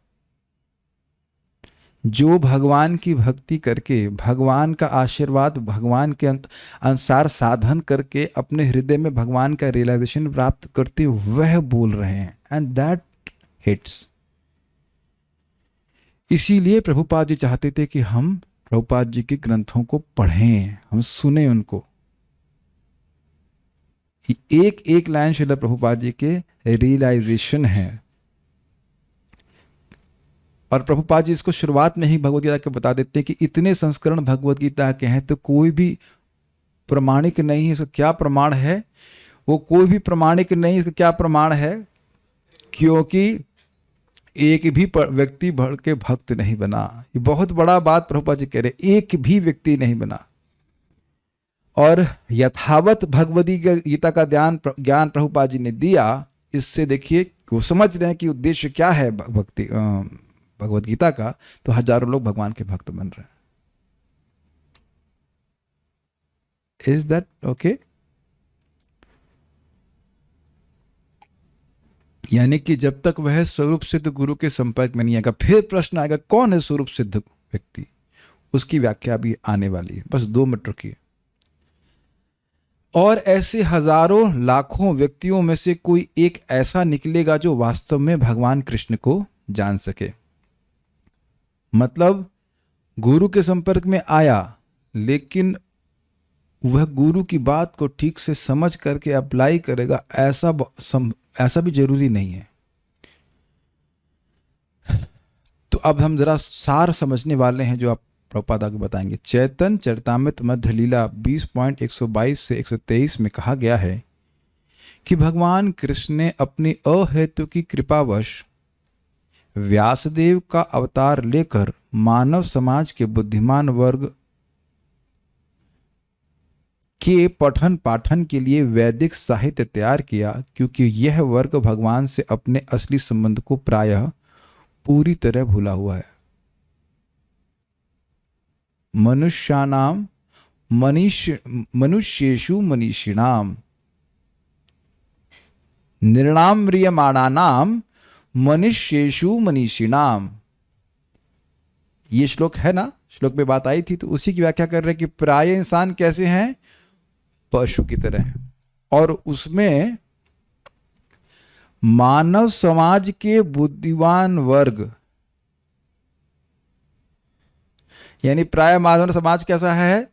A: जो भगवान की भक्ति करके, भगवान का आशीर्वाद, भगवान के अनुसार साधन करके अपने हृदय में भगवान का रियलाइजेशन प्राप्त करते, वह बोल रहे हैं। And that hits. इसीलिए प्रभुपाद जी चाहते थे कि हम प्रभुपाद जी के ग्रंथों को पढ़ें, हम सुने उनको। एक एक लाइन श्रील प्रभुपाद जी के रियलाइजेशन है। और प्रभुपाद जी इसको शुरुआत में ही भगवद गीता के बता देते हैं कि इतने संस्करण भगवद गीता के हैं, तो कोई भी प्रमाणिक नहीं है। इसका क्या प्रमाण है? वो कोई भी प्रमाणिक नहीं। इसका क्या प्रमाण है? क्योंकि एक भी व्यक्ति भर के भक्त नहीं बना। ये बहुत बड़ा बात प्रभुपाद जी कह रहे, एक भी व्यक्ति नहीं बना। और यथावत भगवदी गीता का ज्ञान प्रभुपाद जी ने दिया। इससे देखिए वो समझ रहे हैं कि उद्देश्य क्या है भगवद गीता का, तो हजारों लोग भगवान के भक्त बन रहे हैं। Is that okay? यानी कि जब तक वह स्वरूप सिद्ध गुरु के संपर्क में नहीं आएगा, फिर प्रश्न आएगा कौन है स्वरूप सिद्ध व्यक्ति, उसकी व्याख्या भी आने वाली है। बस 2 मिनट रुकिए। और ऐसे हजारों लाखों व्यक्तियों में से कोई एक ऐसा निकलेगा जो वास्तव में भगवान कृष्ण को जान सके। मतलब गुरु के संपर्क में आया, लेकिन वह गुरु की बात को ठीक से समझ करके अप्लाई करेगा, ऐसा भी जरूरी नहीं है। तो अब हम जरा सार समझने वाले हैं जो आप प्रभुपाद आगे बताएंगे। चैतन्य चरितामृत मध्य लीला 20.122 से 123 में कहा गया है कि भगवान कृष्ण ने अपनी अहेतु की कृपावश व्यासदेव का अवतार लेकर मानव समाज के बुद्धिमान वर्ग के पठन पाठन के लिए वैदिक साहित्य तैयार किया, क्योंकि यह वर्ग भगवान से अपने असली संबंध को प्रायः पूरी तरह भूला हुआ है। मनुष्यानाम मनुष्येषु मनीषिणाम निर्णाम म्रियमाणानाम मनुष्येषु मनीषिणाम। ये श्लोक है ना, श्लोक में बात आई थी, तो उसी की व्याख्या कर रहे हैं कि प्राय इंसान कैसे हैं, पशु की तरह हैं। और उसमें मानव समाज के बुद्धिमान वर्ग, यानी प्राय मानव समाज कैसा है,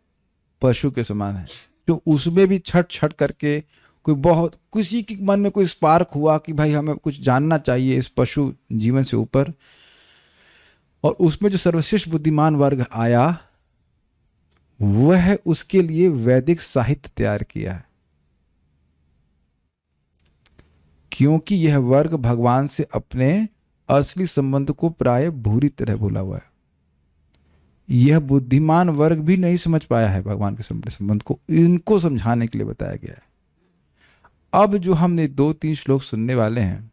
A: पशु के समान है। जो उसमें भी छट छट करके कोई बहुत किसी के मन में कोई स्पार्क हुआ कि भाई हमें कुछ जानना चाहिए इस पशु जीवन से ऊपर, और उसमें जो सर्वश्रेष्ठ बुद्धिमान वर्ग आया, वह उसके लिए वैदिक साहित्य तैयार किया है, क्योंकि यह वर्ग भगवान से अपने असली संबंध को प्राय बुरी तरह भूला हुआ है। यह बुद्धिमान वर्ग भी नहीं समझ पाया है भगवान के संबंध को, इनको समझाने के लिए बताया गया है। अब जो हमने 2-3 श्लोक सुनने वाले हैं,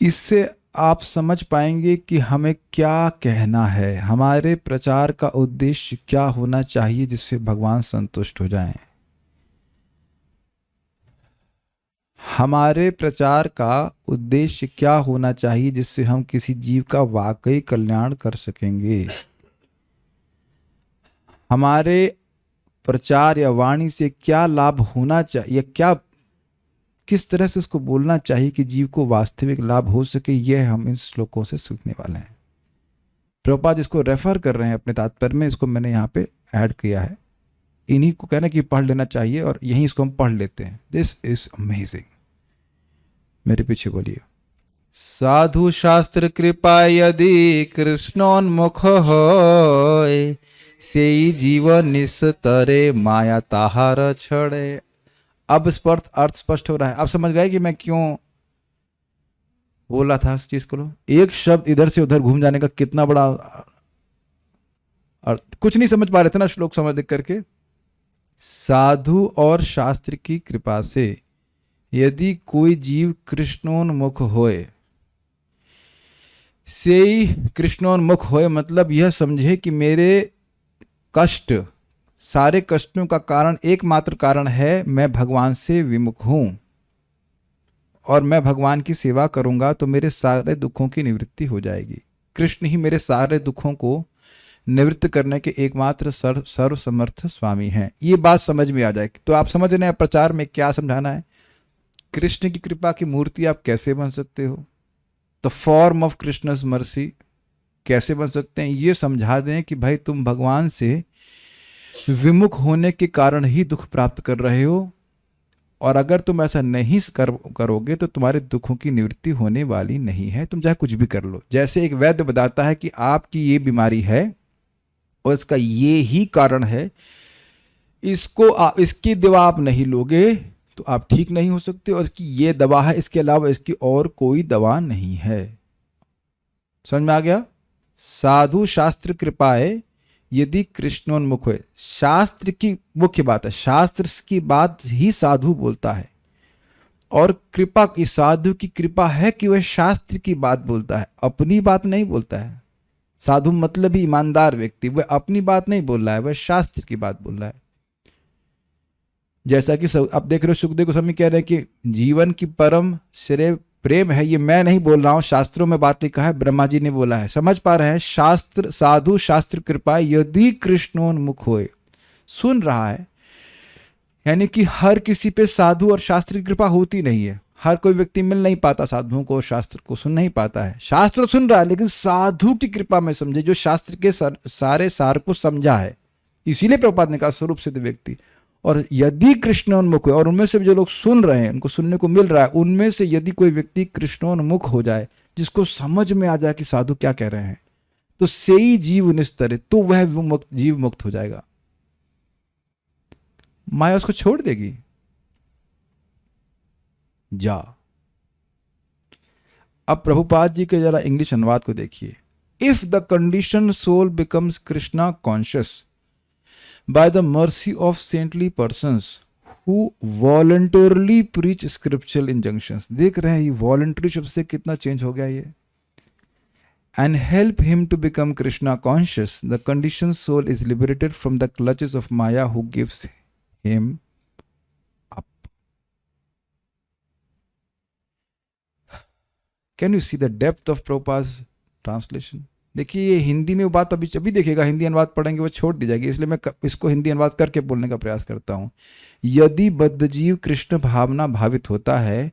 A: इससे आप समझ पाएंगे कि हमें क्या कहना है, हमारे प्रचार का उद्देश्य क्या होना चाहिए जिससे भगवान संतुष्ट हो जाएं। हमारे प्रचार का उद्देश्य क्या होना चाहिए जिससे हम किसी जीव का वाकई कल्याण कर सकेंगे। हमारे प्रचार या वाणी से क्या लाभ होना चाहिए, या क्या किस तरह से उसको बोलना चाहिए कि जीव को वास्तविक लाभ हो सके, यह हम इन श्लोकों से सीखने वाले हैं। प्रभुपाद इसको रेफर कर रहे हैं अपने तात्पर्य में, इसको मैंने यहाँ पे ऐड किया है। इन्हीं को कहना कि पढ़ लेना चाहिए, और यहीं इसको हम पढ़ लेते हैं। This is amazing. मेरे पीछे बोलिए। साधु शास्त्र कृपा यदि कृष्णोन्मुख होय, सेई जीवन निस्तरे माया ताहार छड़े। अब अर्थ स्पष्ट हो रहा है। आप समझ गए कि मैं क्यों बोला था इस चीज को। एक शब्द इधर से उधर घूम जाने का कितना बड़ा अर्थ, कुछ नहीं समझ पा रहे थे ना श्लोक समझ देख करके। साधु और शास्त्र की कृपा से यदि कोई जीव कृष्णोन्मुख होए, से कृष्णोन्मुख होए मतलब यह समझे कि मेरे कष्ट, सारे कष्टों का कारण एकमात्र कारण है मैं भगवान से विमुख हूं, और मैं भगवान की सेवा करूंगा तो मेरे सारे दुखों की निवृत्ति हो जाएगी। कृष्ण ही मेरे सारे दुखों को निवृत्त करने के एकमात्र सर्वसमर्थ स्वामी हैं। ये बात समझ में आ जाए तो आप समझ रहे हैं प्रचार में क्या समझाना है। कृष्ण की कृपा की मूर्ति आप कैसे बन सकते हो, the form of Krishna's mercy कैसे बन सकते हैं, ये समझा दें कि भाई तुम भगवान से विमुख होने के कारण ही दुख प्राप्त कर रहे हो, और अगर तुम ऐसा नहीं करोगे तो तुम्हारे दुखों की निवृत्ति होने वाली नहीं है, तुम चाहे कुछ भी कर लो। जैसे एक वैद्य बताता है कि आपकी ये बीमारी है और इसका ये ही कारण है, इसकी दवा आप नहीं लोगे तो आप ठीक नहीं हो सकते, और इसकी ये दवा है, इसके अलावा इसकी और कोई दवा नहीं है। समझ में आ गया। साधु शास्त्र कृपाए यदि कृष्णोन्मुख है, शास्त्र की मुख्य बात है, शास्त्र की बात ही साधु बोलता है, और कृपा की, साधु की कृपा है कि वह शास्त्र की बात बोलता है, अपनी बात नहीं बोलता है। साधु मतलब ही ईमानदार व्यक्ति, वह अपनी बात नहीं बोल रहा है, वह शास्त्र की बात बोल रहा है। जैसा कि आप देख रहे हो सुखदेव गोस्वामी कह रहे हैं कि जीवन की परम श्रेय प्रेम है। ये मैं नहीं बोल रहा हूं, शास्त्रों में बात लिखा है, ब्रह्मा जी ने बोला है। समझ पा रहे हैं? शास्त्र साधु शास्त्र कृपा यदि कृष्णोन्मुख होए, सुन रहा है, यानी कि हर किसी पे साधु और शास्त्र की कृपा होती नहीं है। हर कोई व्यक्ति मिल नहीं पाता साधुओं को, शास्त्र को सुन नहीं पाता है। शास्त्र सुन रहा है लेकिन साधु की कृपा में समझे, जो शास्त्र के सारे सार को समझा है। इसीलिए प्रभुपाद ने कहा स्वरूप सिद्ध व्यक्ति। और यदि कृष्णोन्मुख है, और उनमें से जो लोग सुन रहे हैं, उनको सुनने को मिल रहा है, उनमें से यदि कोई व्यक्ति कृष्णोन्मुख हो जाए, जिसको समझ में आ जाए कि साधु क्या कह रहे हैं, तो सेई जीव निस्तर, तो वह जीव मुक्त हो जाएगा। माया उसको छोड़ देगी। जा। अब प्रभुपाद जी के जरा इंग्लिश अनुवाद को देखिए। If the condition soul becomes Krishna conscious by the mercy of saintly persons who voluntarily preach scriptural injunctions, देख रहे हैं ये voluntary शब्द से कितना चेंज हो गया ये, and help him to become Krishna conscious, the conditioned soul is liberated from the clutches of Maya who gives him up. Can you see the depth of Prabhupada's translation? देखिए ये हिंदी में वो बात अभी देखिएगा, हिंदी अनुवाद पढ़ेंगे वो छोड़ दी जाएगी, इसलिए मैं इसको हिंदी अनुवाद करके बोलने का प्रयास करता हूँ। यदि बद्धजीव कृष्ण भावना भावित होता है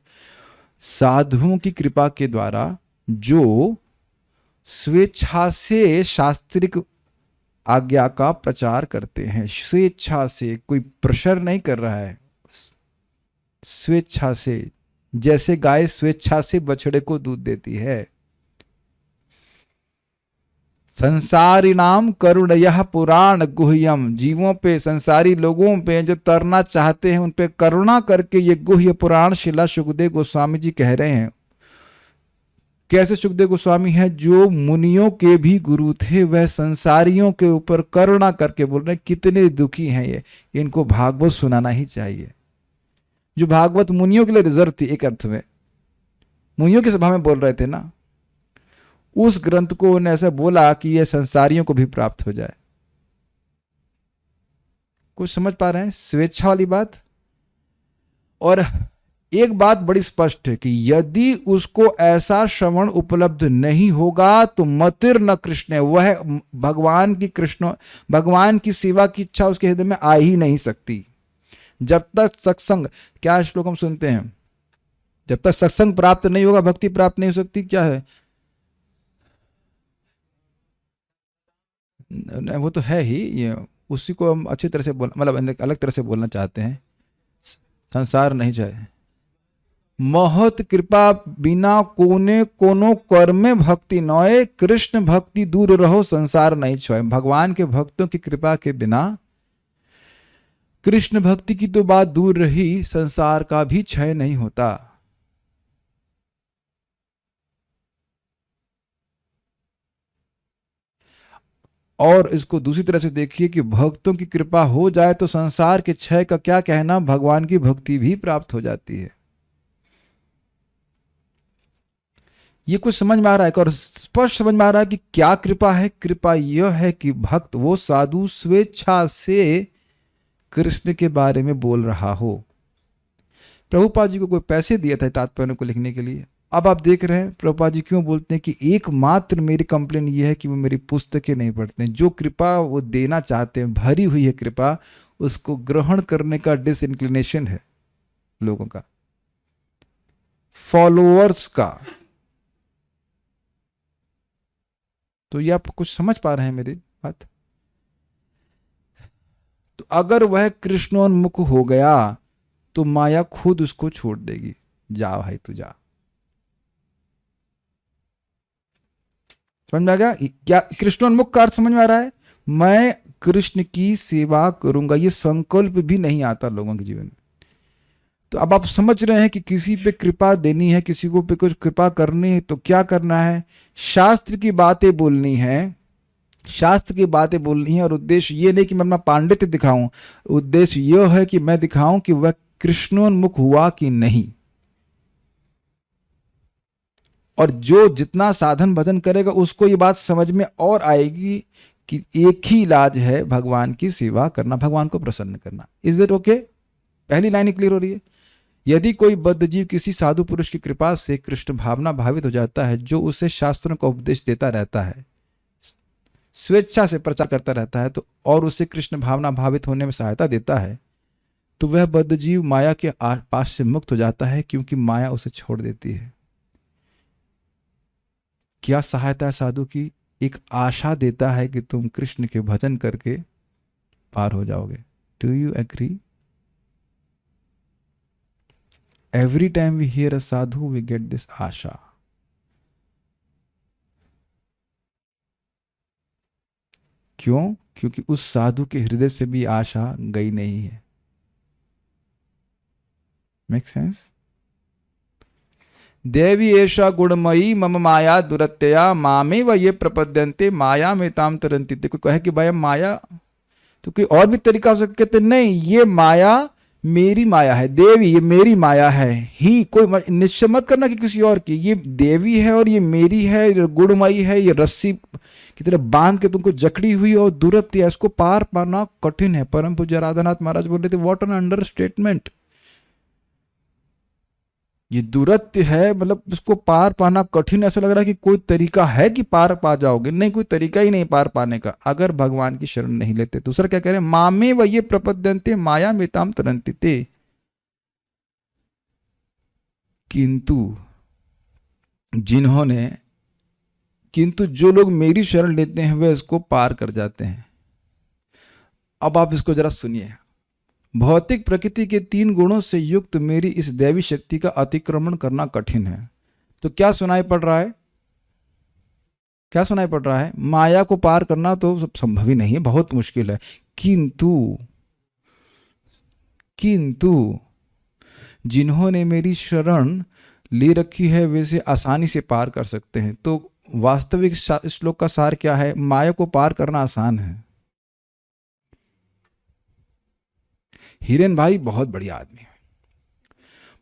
A: साधुओं की कृपा के द्वारा, जो स्वेच्छा से शास्त्रिक आज्ञा का प्रचार करते हैं, स्वेच्छा से, कोई प्रेशर नहीं कर रहा है, स्वेच्छा से, जैसे गाय स्वेच्छा से बछड़े को दूध देती है। संसारी नाम करुणयः पुराण गुह्यम, जीवों पे, संसारी लोगों पे जो तरना चाहते हैं उन पे करुणा करके ये गुह्य पुराण शिला सुखदेव गोस्वामी जी कह रहे हैं। कैसे सुखदेव गोस्वामी है? जो मुनियों के भी गुरु थे, वह संसारियों के ऊपर करुणा करके बोल रहे हैं कितने दुखी हैं ये, इनको भागवत सुनाना ही चाहिए। जो भागवत मुनियों के लिए रिजर्व थी, एक अर्थ में मुनियों की सभा में बोल रहे थे ना, उस ग्रंथ को उन्हें ऐसा बोला कि यह संसारियों को भी प्राप्त हो जाए। कुछ समझ पा रहे हैं स्वेच्छा वाली बात? और एक बात बड़ी स्पष्ट है कि यदि उसको ऐसा श्रवण उपलब्ध नहीं होगा तो मतिर न कृष्ण, वह भगवान की सेवा की इच्छा उसके हृदय में आ ही नहीं सकती। जब तक सत्संग, क्या श्लोक हम सुनते हैं, जब तक सत्संग प्राप्त नहीं होगा भक्ति प्राप्त नहीं हो सकती। क्या है वो तो है ही, ये उसी को हम अच्छी तरह से मतलब अलग तरह से बोलना चाहते हैं। संसार नहीं चाहे महत कृपा बिना कोने कोनो कर्मे भक्ति नोए, कृष्ण भक्ति दूर रहो संसार नहीं छोए। भगवान के भक्तों की कृपा के बिना कृष्ण भक्ति की तो बात दूर रही, संसार का भी क्षय नहीं होता। और इसको दूसरी तरह से देखिए कि भक्तों की कृपा हो जाए तो संसार के क्षय का क्या कहना, भगवान की भक्ति भी प्राप्त हो जाती है। ये कुछ समझ में आ रहा है और स्पष्ट समझ में आ रहा है कि क्या कृपा है। कृपा यह है कि भक्त, वो साधु स्वेच्छा से कृष्ण के बारे में बोल रहा हो। प्रभुपाद जी को कोई पैसे दिया था तात्पर्य को लिखने के लिए। अब आप देख रहे हैं प्रभुपाद जी क्यों बोलते हैं कि एकमात्र मेरी कंप्लेन ये है कि वो मेरी पुस्तकें नहीं पढ़ते हैं। जो कृपा वो देना चाहते हैं, भरी हुई है कृपा, उसको ग्रहण करने का डिसइंक्लिनेशन है लोगों का, फॉलोअर्स का। तो ये आप कुछ समझ पा रहे हैं मेरी बात? तो अगर वह कृष्णोन्मुख हो गया तो माया खुद उसको छोड़ देगी। जा भाई तू जा। समझ में आ गया? क्या कृष्णोन्मुख का अर्थ समझ में आ रहा है? मैं कृष्ण की सेवा करूंगा, ये संकल्प भी नहीं आता लोगों के जीवन में। तो अब आप समझ रहे हैं कि किसी पे कृपा देनी है, किसी को पे कुछ कृपा करनी है तो क्या करना है? शास्त्र की बातें बोलनी है, शास्त्र की बातें बोलनी है। और उद्देश्य ये नहीं कि मैं अपना पांडित्य दिखाऊं, उद्देश्य यह है कि मैं दिखाऊं कि वह कृष्णोन्मुख हुआ कि नहीं। और जो जितना साधन भजन करेगा उसको ये बात समझ में और आएगी कि एक ही इलाज है भगवान की सेवा करना, भगवान को प्रसन्न करना। Is it okay? पहली लाइन क्लियर हो रही है। यदि कोई बद्ध जीव किसी साधु पुरुष की कृपा से कृष्ण भावना भावित हो जाता है, जो उसे शास्त्रों का उपदेश देता रहता है, स्वेच्छा से प्रचार करता रहता है, तो और उसे कृष्ण भावना भावित होने में सहायता देता है, तो वह बद्ध जीव माया के पास से मुक्त हो जाता है, क्योंकि माया उसे छोड़ देती है। क्या सहायता है साधु की? एक आशा देता है कि तुम कृष्ण के भजन करके पार हो जाओगे। Do you agree? Every time we hear a sadhu we get this आशा। क्यों? क्योंकि उस साधु के हृदय से भी आशा गई नहीं है। Make sense? देवी एषा गुणमयी मम माया दुरत्यया मामे व ये प्रपद्यन्ते माया में ताम तरंती। कोई कहे कि भाई माया, तो कोई और भी तरीका हो सकता, कहते नहीं, ये माया मेरी माया है, देवी ये मेरी माया है ही। कोई निश्चय मत करना कि किसी और की, ये देवी है और ये मेरी है, ये गुणमयी है, ये रस्सी की तरह बांध के तुमको जकड़ी हुई और दुरत्य, इसको पार पाना कठिन है। परम पूज्य राधानाथ महाराज बोल रहे थे, व्हाट एन अंडर स्टेटमेंट। ये दुरत्य है, मतलब उसको पार पाना कठिन। ऐसा लग रहा है कि कोई तरीका है कि पार पा जाओगे, नहीं, कोई तरीका ही नहीं पार पाने का अगर भगवान की शरण नहीं लेते। दूसरा क्या कह रहे हैं? मामे व ये प्रपद्यन्ते माया मेताम तरंती ते। किंतु जो लोग मेरी शरण लेते हैं वे इसको पार कर जाते हैं। अब आप इसको जरा सुनिए। भौतिक प्रकृति के 3 गुणों से युक्त मेरी इस दैवी शक्ति का अतिक्रमण करना कठिन है। तो क्या सुनाई पड़ रहा है? क्या सुनाई पड़ रहा है? माया को पार करना तो संभव ही नहीं है, बहुत मुश्किल है। किंतु जिन्होंने मेरी शरण ले रखी है वैसे आसानी से पार कर सकते हैं। तो वास्तविक श्लोक का सार क्या है? माया को पार करना आसान है। हिरेन भाई बहुत बढ़िया आदमी है,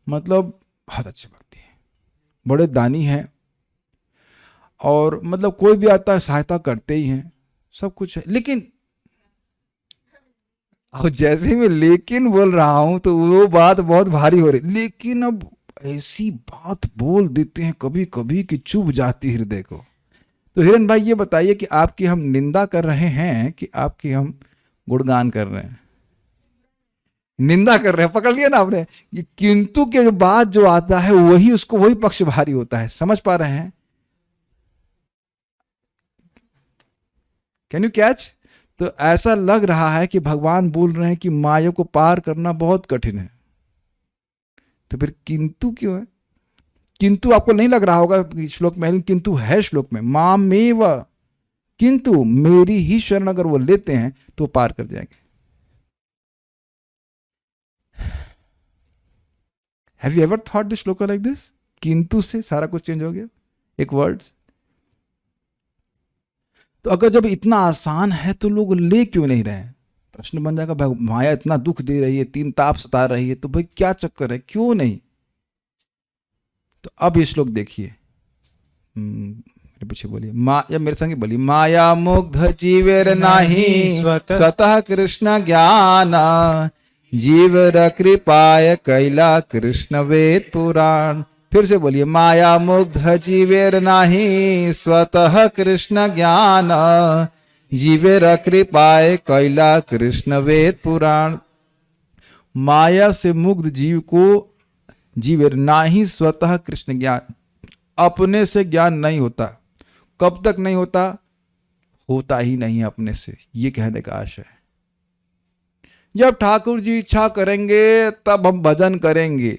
A: मतलब बहुत अच्छे भक्ति है, बड़े दानी हैं, और मतलब कोई भी आता है सहायता करते ही हैं, सब कुछ है। लेकिन और जैसे ही मैं लेकिन बोल रहा हूं तो वो बात बहुत भारी हो रही। लेकिन अब ऐसी बात बोल देते हैं कभी कभी कि चुभ जाती हृदय को। तो हिरेन भाई ये बताइए कि आपकी हम निंदा कर रहे हैं कि आपकी हम गुणगान कर रहे हैं? निंदा कर रहे हैं। पकड़ लिया ना आपने? ये किंतु के बाद जो आता है वही उसको वही पक्ष भारी होता है। समझ पा रहे हैं? Can you catch? तो ऐसा लग रहा है कि भगवान बोल रहे हैं कि माया को पार करना बहुत कठिन है। तो फिर किंतु क्यों है? किंतु आपको नहीं लग रहा होगा श्लोक में, किंतु है श्लोक में। मामेव, किंतु मेरी ही शरण अगर वो लेते हैं तो पार कर जाएंगे। Have you ever thought this श्लोक like this? किंतु से सारा कुछ चेंज हो गया, एक वर्ड्स। तो अगर जब इतना आसान है तो लोग ले क्यों नहीं रहे? प्रश्न बन जाएगा, भाई माया इतना दुख दे रही है, 3 ताप सता रही है, तो भाई क्या चक्कर है, क्यों नहीं? तो अब ये श्लोक देखिए, मेरे पीछे बोलिए, या मेरे संगे बोलिए। माया मुग्ध जीवेर नाही स्वतः कृष्ण ज्ञान, जीवर कृपाय कैला कृष्ण वेद पुराण। फिर से बोलिए, माया मुग्ध जीवेर नाही स्वतः कृष्ण ज्ञान, जीवेर कृपाय कैला कृष्ण वेद पुराण। माया से मुग्ध जीव को जीवेर नाही स्वतः कृष्ण ज्ञान, अपने से ज्ञान नहीं होता। कब तक नहीं होता? होता ही नहीं अपने से। ये कहने का आशय है। जब ठाकुर जी इच्छा करेंगे तब हम भजन करेंगे।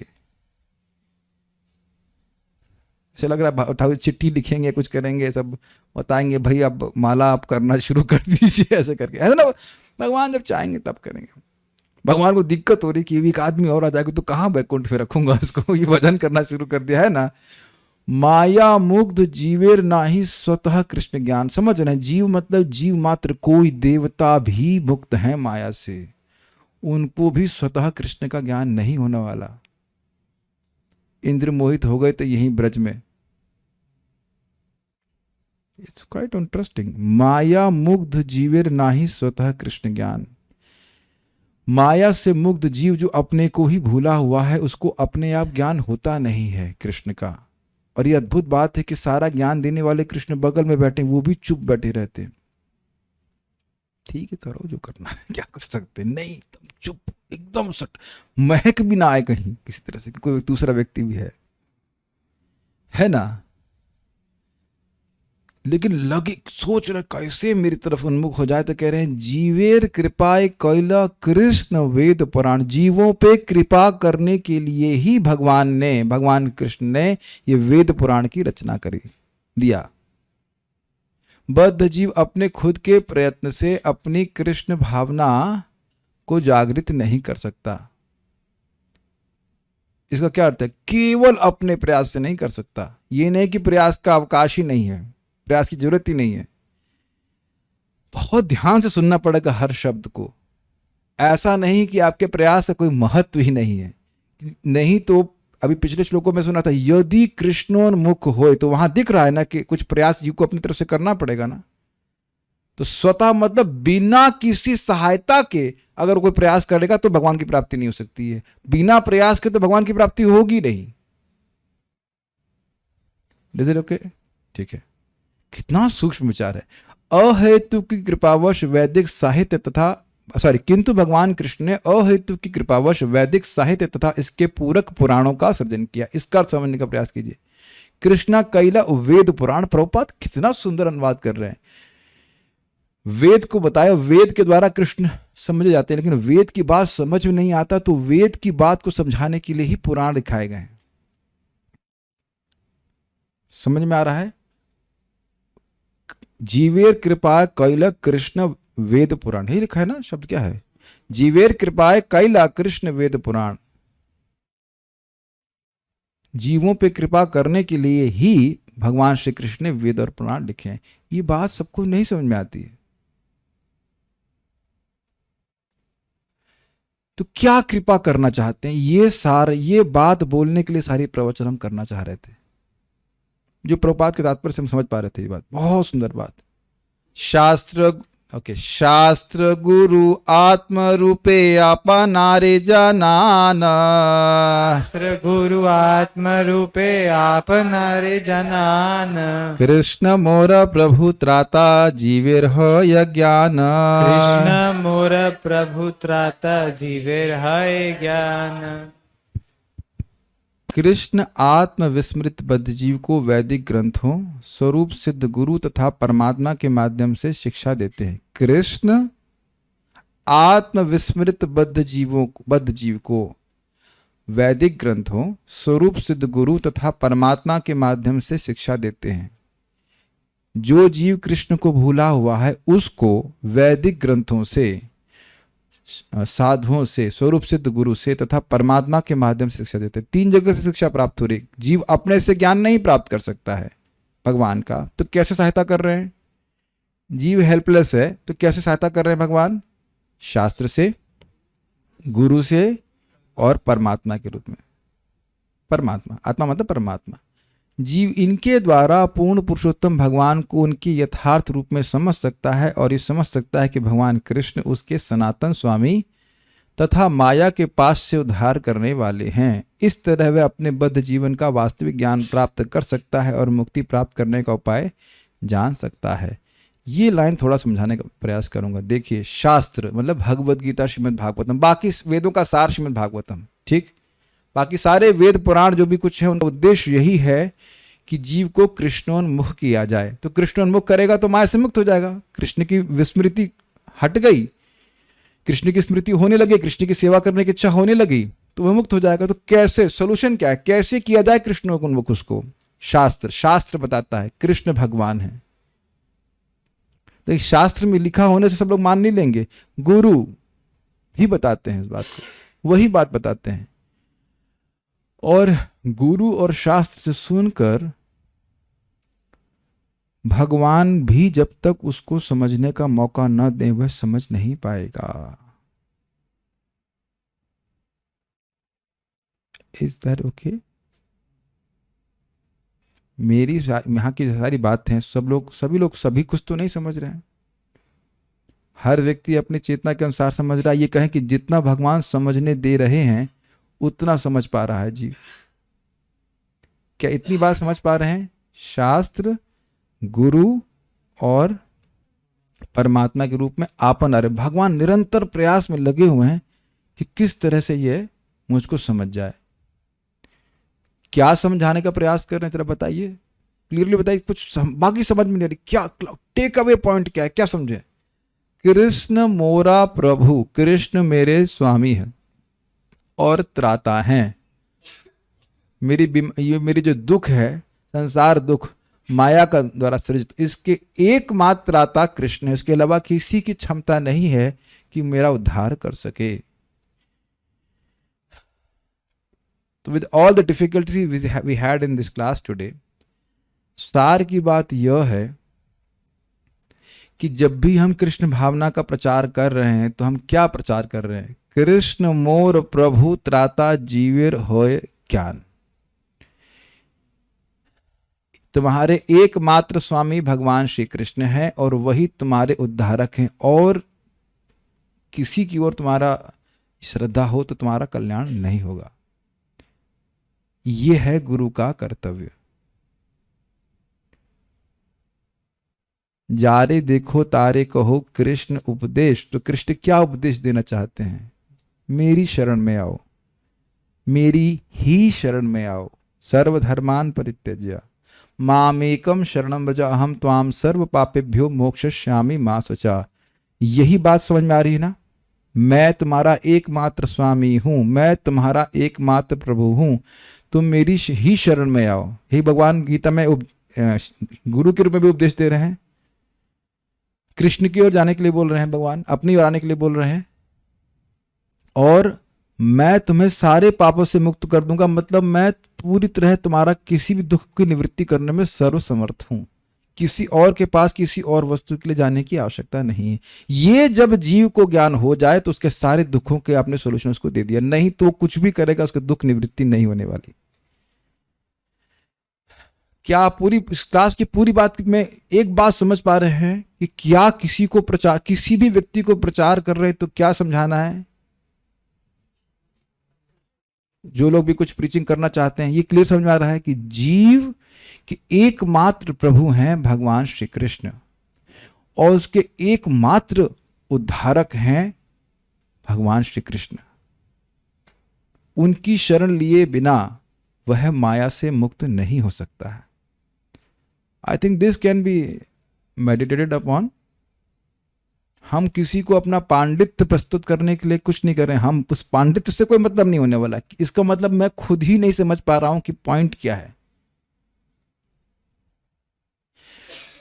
A: ऐसे लग रहा है ठाकुर चिट्ठी लिखेंगे, कुछ करेंगे, सब बताएंगे, भाई अब माला आप करना शुरू कर दीजिए, ऐसे करके, है ना? भगवान जब चाहेंगे तब करेंगे। भगवान को दिक्कत हो रही कि एक आदमी और आ जाएगा तो कहाँ बैकुंठ पे रखूंगा इसको, ये भजन करना शुरू कर दिया है ना। माया मुग्ध जीवेर नाही स्वतः कृष्ण ज्ञान। समझ रहे हैं? जीव मतलब जीव मात्र, कोई देवता भी मुक्त है माया से, उनको भी स्वतः कृष्ण का ज्ञान नहीं होने वाला। इंद्र मोहित हो गए तो यहीं ब्रज में, इट्स क्वाइट इंटरेस्टिंग। माया मुग्ध जीवेर नाही स्वतः कृष्ण ज्ञान। माया से मुग्ध जीव जो अपने को ही भूला हुआ है, उसको अपने आप ज्ञान होता नहीं है कृष्ण का। और ये अद्भुत बात है कि सारा ज्ञान देने वाले कृष्ण बगल में बैठे, वो भी चुप बैठे रहते। ठीक है, करो जो करना है, क्या कर सकते, नहीं एकदम चुप, एकदम सट, महक भी ना आए कहीं किसी तरह से, कोई दूसरा व्यक्ति भी है ना। लेकिन लगे सोच रहे कैसे मेरी तरफ उन्मुख हो जाए, तो कह रहे हैं जीवेर कृपाए कैला कृष्ण वेद पुराण। जीवों पे कृपा करने के लिए ही भगवान कृष्ण ने ये वेद पुराण की रचना करी दिया। बद्ध जीव अपने खुद के प्रयत्न से अपनी कृष्ण भावना को जागृत नहीं कर सकता। इसका क्या अर्थ है? केवल अपने प्रयास से नहीं कर सकता। ये नहीं कि प्रयास का अवकाश ही नहीं है, प्रयास की जरूरत ही नहीं है। बहुत ध्यान से सुनना पड़ेगा हर शब्द को। ऐसा नहीं कि आपके प्रयास का कोई महत्व ही नहीं है। नहीं तो अभी पिछले श्लोकों में सुना था, यदि कृष्णोन्मुख होए, तो वहां दिख रहा है ना कि कुछ प्रयास जीव को अपनी तरफ से करना पड़ेगा ना। तो स्वतः मतलब बिना किसी सहायता के अगर कोई प्रयास करेगा तो भगवान की प्राप्ति नहीं हो सकती है। बिना प्रयास के तो भगवान की प्राप्ति होगी नहीं। Is it okay? ठीक है। कितना सूक्ष्म विचार है। अहेतु की कृपावश वैदिक साहित्य तथा किंतु भगवान कृष्ण ने अहेतु की कृपावश वैदिक साहित्य तथा इसके पूरक पुराणों का सृजन किया। इसका अर्थ समझने का प्रयास कीजिए। कृष्णा कैला वेद पुराण। प्रभुपाद कितना सुंदर अनुवाद कर रहे हैं। वेद को बताया, वेद के द्वारा कृष्ण समझे जाते हैं, लेकिन वेद की बात समझ में नहीं आता तो वेद की बात को समझाने के लिए ही पुराण लिखाए गए हैं। समझ में आ रहा है? जीवेर कृपा कैला कृष्ण वेद पुराण, यही लिखा है ना। शब्द क्या है? जीवेर कृपाए कैला कृष्ण वेद पुराण। जीवों पे कृपा करने के लिए ही भगवान श्री कृष्ण ने वेद और पुराण लिखे हैं। ये बात सबको नहीं समझ में आती है। तो क्या कृपा करना चाहते हैं? ये बात बोलने के लिए सारी प्रवचन हम करना चाह रहे थे, जो प्रभुपाद के तात्पर्य से हम समझ पा रहे थे। ये बात बहुत सुंदर बात। शास्त्र गुरु आत्म रूपे आपनारे जनान।
B: शास्त्र गुरु आत्म रूपे आपनारे जनान।
A: कृष्ण मोर प्रभु त्राता जीवेर हय ज्ञान।
B: कृष्ण मोर प्रभु त्राता जीवेर हय ज्ञान।
A: कृष्ण आत्म विस्मृत बद्ध जीव को वैदिक ग्रंथों, स्वरूप सिद्ध गुरु तथा परमात्मा के माध्यम से शिक्षा देते हैं। कृष्ण आत्म विस्मृत बद्ध जीव को वैदिक ग्रंथों, स्वरूप सिद्ध गुरु तथा परमात्मा के माध्यम से शिक्षा देते हैं। जो जीव कृष्ण को भूला हुआ है उसको वैदिक ग्रंथों से, साधुओं से, स्वरूप सिद्ध गुरु से तथा परमात्मा के माध्यम से शिक्षा देते हैं। 3 जगह से शिक्षा प्राप्त हो रही। जीव अपने से ज्ञान नहीं प्राप्त कर सकता है भगवान का, तो कैसे सहायता कर रहे हैं? जीव हेल्पलेस है तो कैसे सहायता कर रहे हैं भगवान? शास्त्र से, गुरु से और परमात्मा के रूप में। परमात्मा, आत्मा मतलब परमात्मा। जीव इनके द्वारा पूर्ण पुरुषोत्तम भगवान को उनके यथार्थ रूप में समझ सकता है और ये समझ सकता है कि भगवान कृष्ण उसके सनातन स्वामी तथा माया के पास से उद्धार करने वाले हैं। इस तरह वह अपने बद्ध जीवन का वास्तविक ज्ञान प्राप्त कर सकता है और मुक्ति प्राप्त करने का उपाय जान सकता है। ये लाइन थोड़ा समझाने का प्रयास करूंगा। देखिए, शास्त्र मतलब भगवद गीता, श्रीमद् भागवतम, बाकी वेदों का सार श्रीमद् भागवतम, ठीक। बाकी सारे वेद पुराण जो भी कुछ है उनका उद्देश्य यही है कि जीव को कृष्णोन्मुख किया जाए। तो कृष्णोन्मुख करेगा तो माया से मुक्त हो जाएगा। कृष्ण की विस्मृति हट गई, कृष्ण की स्मृति होने लगी, कृष्ण की सेवा करने की इच्छा होने लगी, तो वह मुक्त हो जाएगा। तो कैसे, सोल्यूशन क्या है? कैसे किया जाए कृष्णोन्मुख? उसको शास्त्र बताता है। कृष्ण भगवान है तो इस शास्त्र में लिखा होने से सब लोग मान नहीं लेंगे। गुरु भी बताते हैं इस बात को, वही बात बताते हैं। और गुरु और शास्त्र से सुनकर भगवान भी जब तक उसको समझने का मौका न दे वह समझ नहीं पाएगा। Is that okay? यहाँ की सारी बातें हैं, सभी लोग सभी कुछ तो नहीं समझ रहे हैं। हर व्यक्ति अपनी चेतना के अनुसार समझ रहा है। ये कहें कि जितना भगवान समझने दे रहे हैं उतना समझ पा रहा है जीव। क्या इतनी बात समझ पा रहे हैं? शास्त्र, गुरु और परमात्मा के रूप में आपन आ रहे। भगवान निरंतर प्रयास में लगे हुए हैं कि किस तरह से ये मुझको समझ जाए। क्या समझाने का प्रयास कर रहे हैं, जरा बताइए, क्लियरली बताइए। कुछ बाकी समझ में नहीं आ रही। क्या टेक अवे पॉइंट क्या है, क्या समझे? कृष्ण मोरा प्रभु, कृष्ण मेरे स्वामी है और त्राता हैं। ये मेरी जो दुख है, संसार दुख, माया का द्वारा सृजित, इसके एकमात्र त्राता कृष्ण है। इसके अलावा किसी की क्षमता नहीं है कि मेरा उद्धार कर सके। तो with all the difficulties we had in this class today, सार की बात यह है कि जब भी हम कृष्ण भावना का प्रचार कर रहे हैं तो हम क्या प्रचार कर रहे हैं? कृष्ण मोर प्रभु त्राता जीवेर होय ज्ञान। तुम्हारे एकमात्र स्वामी भगवान श्री कृष्ण है और वही तुम्हारे उद्धारक हैं, और किसी की ओर तुम्हारा श्रद्धा हो तो तुम्हारा कल्याण नहीं होगा। यह है गुरु का कर्तव्य। जारे देखो तारे कहो कृष्ण उपदेश। तो कृष्ण क्या उपदेश देना चाहते हैं? मेरी शरण में आओ, मेरी ही शरण में आओ। सर्वधर्मान परित्यज्य मामेकम शरणम व्रज अहम त्वाम सर्व पापेभ्यो मोक्षयिष्यामि मा शुचा। यही बात समझ में आ रही है ना? मैं तुम्हारा एकमात्र स्वामी हूं, मैं तुम्हारा एकमात्र प्रभु हूं, तुम मेरी ही शरण में आओ। यही भगवान गीता में गुरु के रूप में भी उपदेश दे रहे हैं। कृष्ण की ओर जाने के लिए बोल रहे हैं भगवान, अपनी ओर आने के लिए बोल रहे हैं। और मैं तुम्हें सारे पापों से मुक्त कर दूंगा, मतलब मैं पूरी तरह तुम्हारा किसी भी दुख की निवृत्ति करने में सर्वसमर्थ हूं। किसी और के पास किसी और वस्तु के लिए जाने की आवश्यकता नहीं है। ये जब जीव को ज्ञान हो जाए तो उसके सारे दुखों के आपने सोल्यूशन उसको दे दिया, नहीं तो कुछ भी करेगा उसके दुख निवृत्ति नहीं होने वाली। क्या आप पूरी इस क्लास की पूरी बात में एक बात समझ पा रहे हैं कि क्या किसी भी व्यक्ति को प्रचार कर रहे हैं तो क्या समझाना है? जो लोग भी कुछ प्रीचिंग करना चाहते हैं, ये क्लियर समझ में आ रहा है कि जीव के एकमात्र प्रभु हैं भगवान श्री कृष्ण, और उसके एकमात्र उद्धारक हैं भगवान श्री कृष्ण। उनकी शरण लिए बिना वह माया से मुक्त नहीं हो सकता है। I think this can be meditated upon. हम किसी को अपना पांडित्य प्रस्तुत करने के लिए कुछ नहीं कर रहे हैं। हम उस पांडित्य से कोई मतलब नहीं होने वाला। इसका मतलब मैं खुद ही नहीं समझ पा रहा हूं कि पॉइंट क्या है।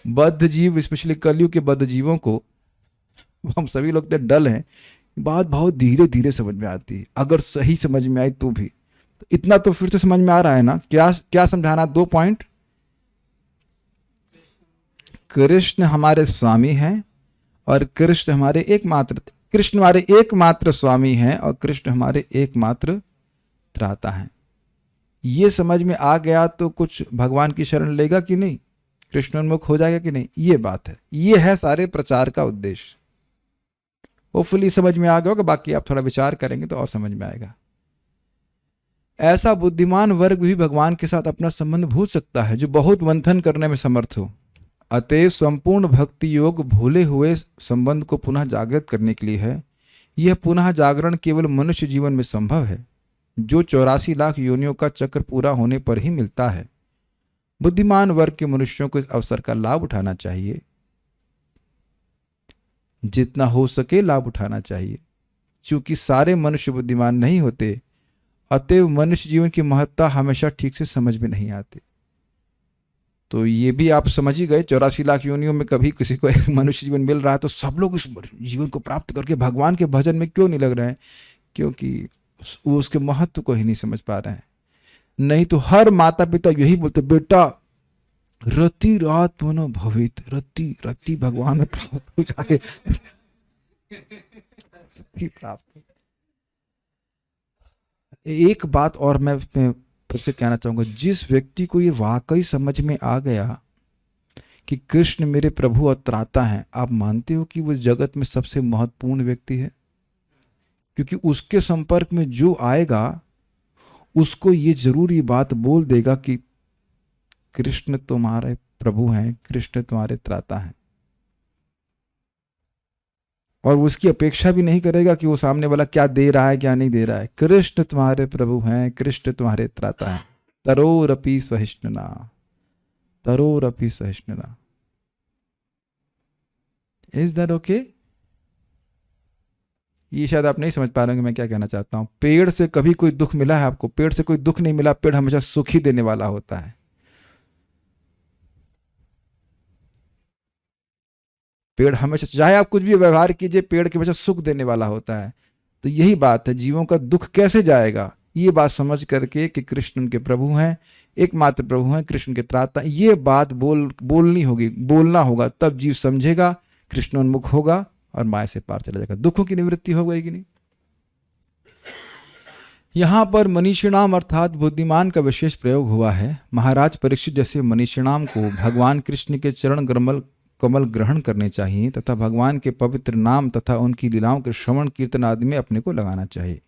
A: बद्ध जीव, स्पेशली कलयुग के बद्ध जीवों को, हम सभी लोग तो डल हैं, बात बहुत धीरे धीरे समझ में आती है। अगर सही समझ में आई तो भी तो इतना तो फिर से समझ में आ रहा है ना। क्या समझाना? 2 पॉइंट। कृष्ण हमारे स्वामी हैं और कृष्ण हमारे एकमात्र स्वामी हैं और कृष्ण हमारे एकमात्र त्राता हैं। ये समझ में आ गया तो कुछ भगवान की शरण लेगा कि नहीं, कृष्णोन्मुख हो जाएगा कि नहीं, ये बात है। ये है सारे प्रचार का उद्देश्य। होपफुली समझ में आ गया होगा, बाकी आप थोड़ा विचार करेंगे तो और समझ में आएगा। ऐसा बुद्धिमान वर्ग भी भगवान के साथ अपना संबंध भूल सकता है जो बहुत मंथन करने में समर्थ हो। अतएव संपूर्ण भक्ति योग भूले हुए संबंध को पुनः जागृत करने के लिए है। यह पुनः जागरण केवल मनुष्य जीवन में संभव है, जो 84 लाख योनियों का चक्र पूरा होने पर ही मिलता है। बुद्धिमान वर्ग के मनुष्यों को इस अवसर का लाभ उठाना चाहिए, जितना हो सके लाभ उठाना चाहिए। क्योंकि सारे मनुष्य बुद्धिमान नहीं होते, अतएव मनुष्य जीवन की महत्ता हमेशा ठीक से समझ में नहीं आती। तो ये भी आप समझ ही गए, 84 लाख योनियों में कभी किसी को एक मनुष्य जीवन मिल रहा है तो सब लोग इस जीवन को प्राप्त करके भगवान के भजन में क्यों नहीं लग रहे हैं? क्योंकि वो उसके महत्व को ही नहीं समझ पा रहे हैं। नहीं तो हर माता पिता यही बोलते, बेटा रति रात मनो भवित, रति रति भगवान में प्राप्त हो जाए। प्राप्त। एक बात और मैं फिर से कहना चाहूँगा, जिस व्यक्ति को ये वाकई समझ में आ गया कि कृष्ण मेरे प्रभु और त्राता हैं, आप मानते हो कि वो जगत में सबसे महत्वपूर्ण व्यक्ति है? क्योंकि उसके संपर्क में जो आएगा उसको ये जरूर ये बात बोल देगा कि कृष्ण तुम्हारे प्रभु हैं, कृष्ण तुम्हारे त्राता हैं। और वो उसकी अपेक्षा भी नहीं करेगा कि वो सामने वाला क्या दे रहा है क्या नहीं दे रहा है। कृष्ण तुम्हारे प्रभु हैं, कृष्ण तुम्हारे त्राता हैं। तरोरपि सहिष्णुना, तरोरपि सहिष्णुना। Is that okay? ये शायद आप नहीं समझ पा रहे होंगे मैं क्या कहना चाहता हूं। पेड़ से कभी कोई दुख मिला है आपको? पेड़ से कोई दुख नहीं मिला। पेड़ हमेशा सुख ही देने वाला होता है। पेड़ हमेशा, चाहे आप कुछ भी व्यवहार कीजिए, पेड़ के हमेशा सुख देने वाला होता है। तो यही बात है, जीवों का दुख कैसे जाएगा, ये बात समझ करके कि कृष्ण उनके प्रभु हैं, एकमात्र प्रभु हैं, कृष्ण के त्राता, ये बात बोलनी होगी, बोलना होगा, तब जीव समझेगा, कृष्ण उन्मुख होगा और माया से पार चला जाएगा, दुखों की निवृत्ति हो गई कि नहीं। यहां पर मनीषिणाम अर्थात बुद्धिमान का विशेष प्रयोग हुआ है। महाराज परीक्षित जैसे मनीषिणाम को भगवान कृष्ण के चरण कमल ग्रहण करने चाहिए तथा भगवान के पवित्र नाम तथा उनकी लीलाओं के श्रवण कीर्तन आदि में अपने को लगाना चाहिए,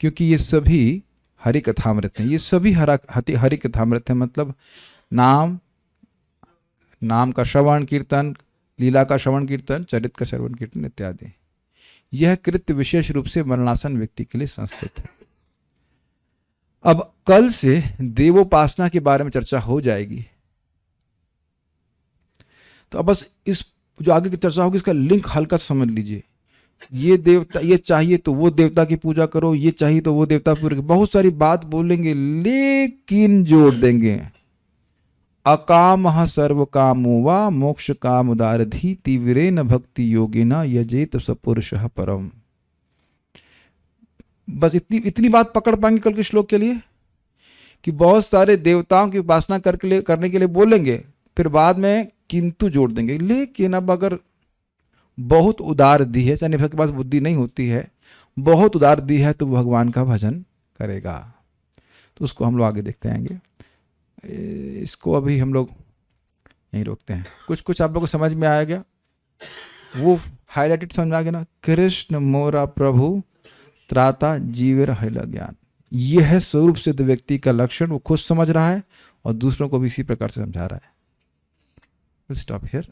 A: क्योंकि ये सभी हरि कथामृत हैं। ये सभी हरि कथामृत हैं, मतलब नाम का श्रवण कीर्तन, लीला का श्रवण कीर्तन, चरित्र का श्रवण कीर्तन इत्यादि। यह कृत्य विशेष रूप से मरणासन व्यक्ति के लिए संस्कृत है। अब कल से देवोपासना के बारे में चर्चा हो जाएगी। तो अब बस इस जो आगे की चर्चा होगी इसका लिंक हल्का समझ लीजिए। ये देवता, ये चाहिए तो वो देवता की पूजा करो, ये चाहिए तो वो देवता पूजा, बहुत सारी बात बोलेंगे लेकिन जोड़ देंगे अकामः सर्व कामो वा मोक्ष काम उदारधि तीव्रेन भक्ति योगिना यजेत स पुरुषः परम। बस इतनी बात पकड़ पाएंगे कल के श्लोक के लिए कि बहुत सारे देवताओं की उपासना करने के लिए बोलेंगे, फिर बाद में किंतु जोड़ देंगे। लेकिन अब अगर बहुत उदार दी है, यानी के पास बुद्धि नहीं होती है, बहुत उदार दी है, तो भगवान का भजन करेगा। तो उसको हम लोग आगे देखते आएंगे। इसको अभी हम लोग यहीं रोकते हैं। कुछ आप लोगों को समझ में आ गया? वो हाईलाइटेड समझ में आ गया ना? कृष्ण मोरा प्रभु त्राता जीवेर हैला ज्ञान। यह है स्वरूप सिद्ध व्यक्ति का लक्षण। वो खुद समझ रहा है और दूसरों को भी इसी प्रकार से समझा रहा है। We'll stop here.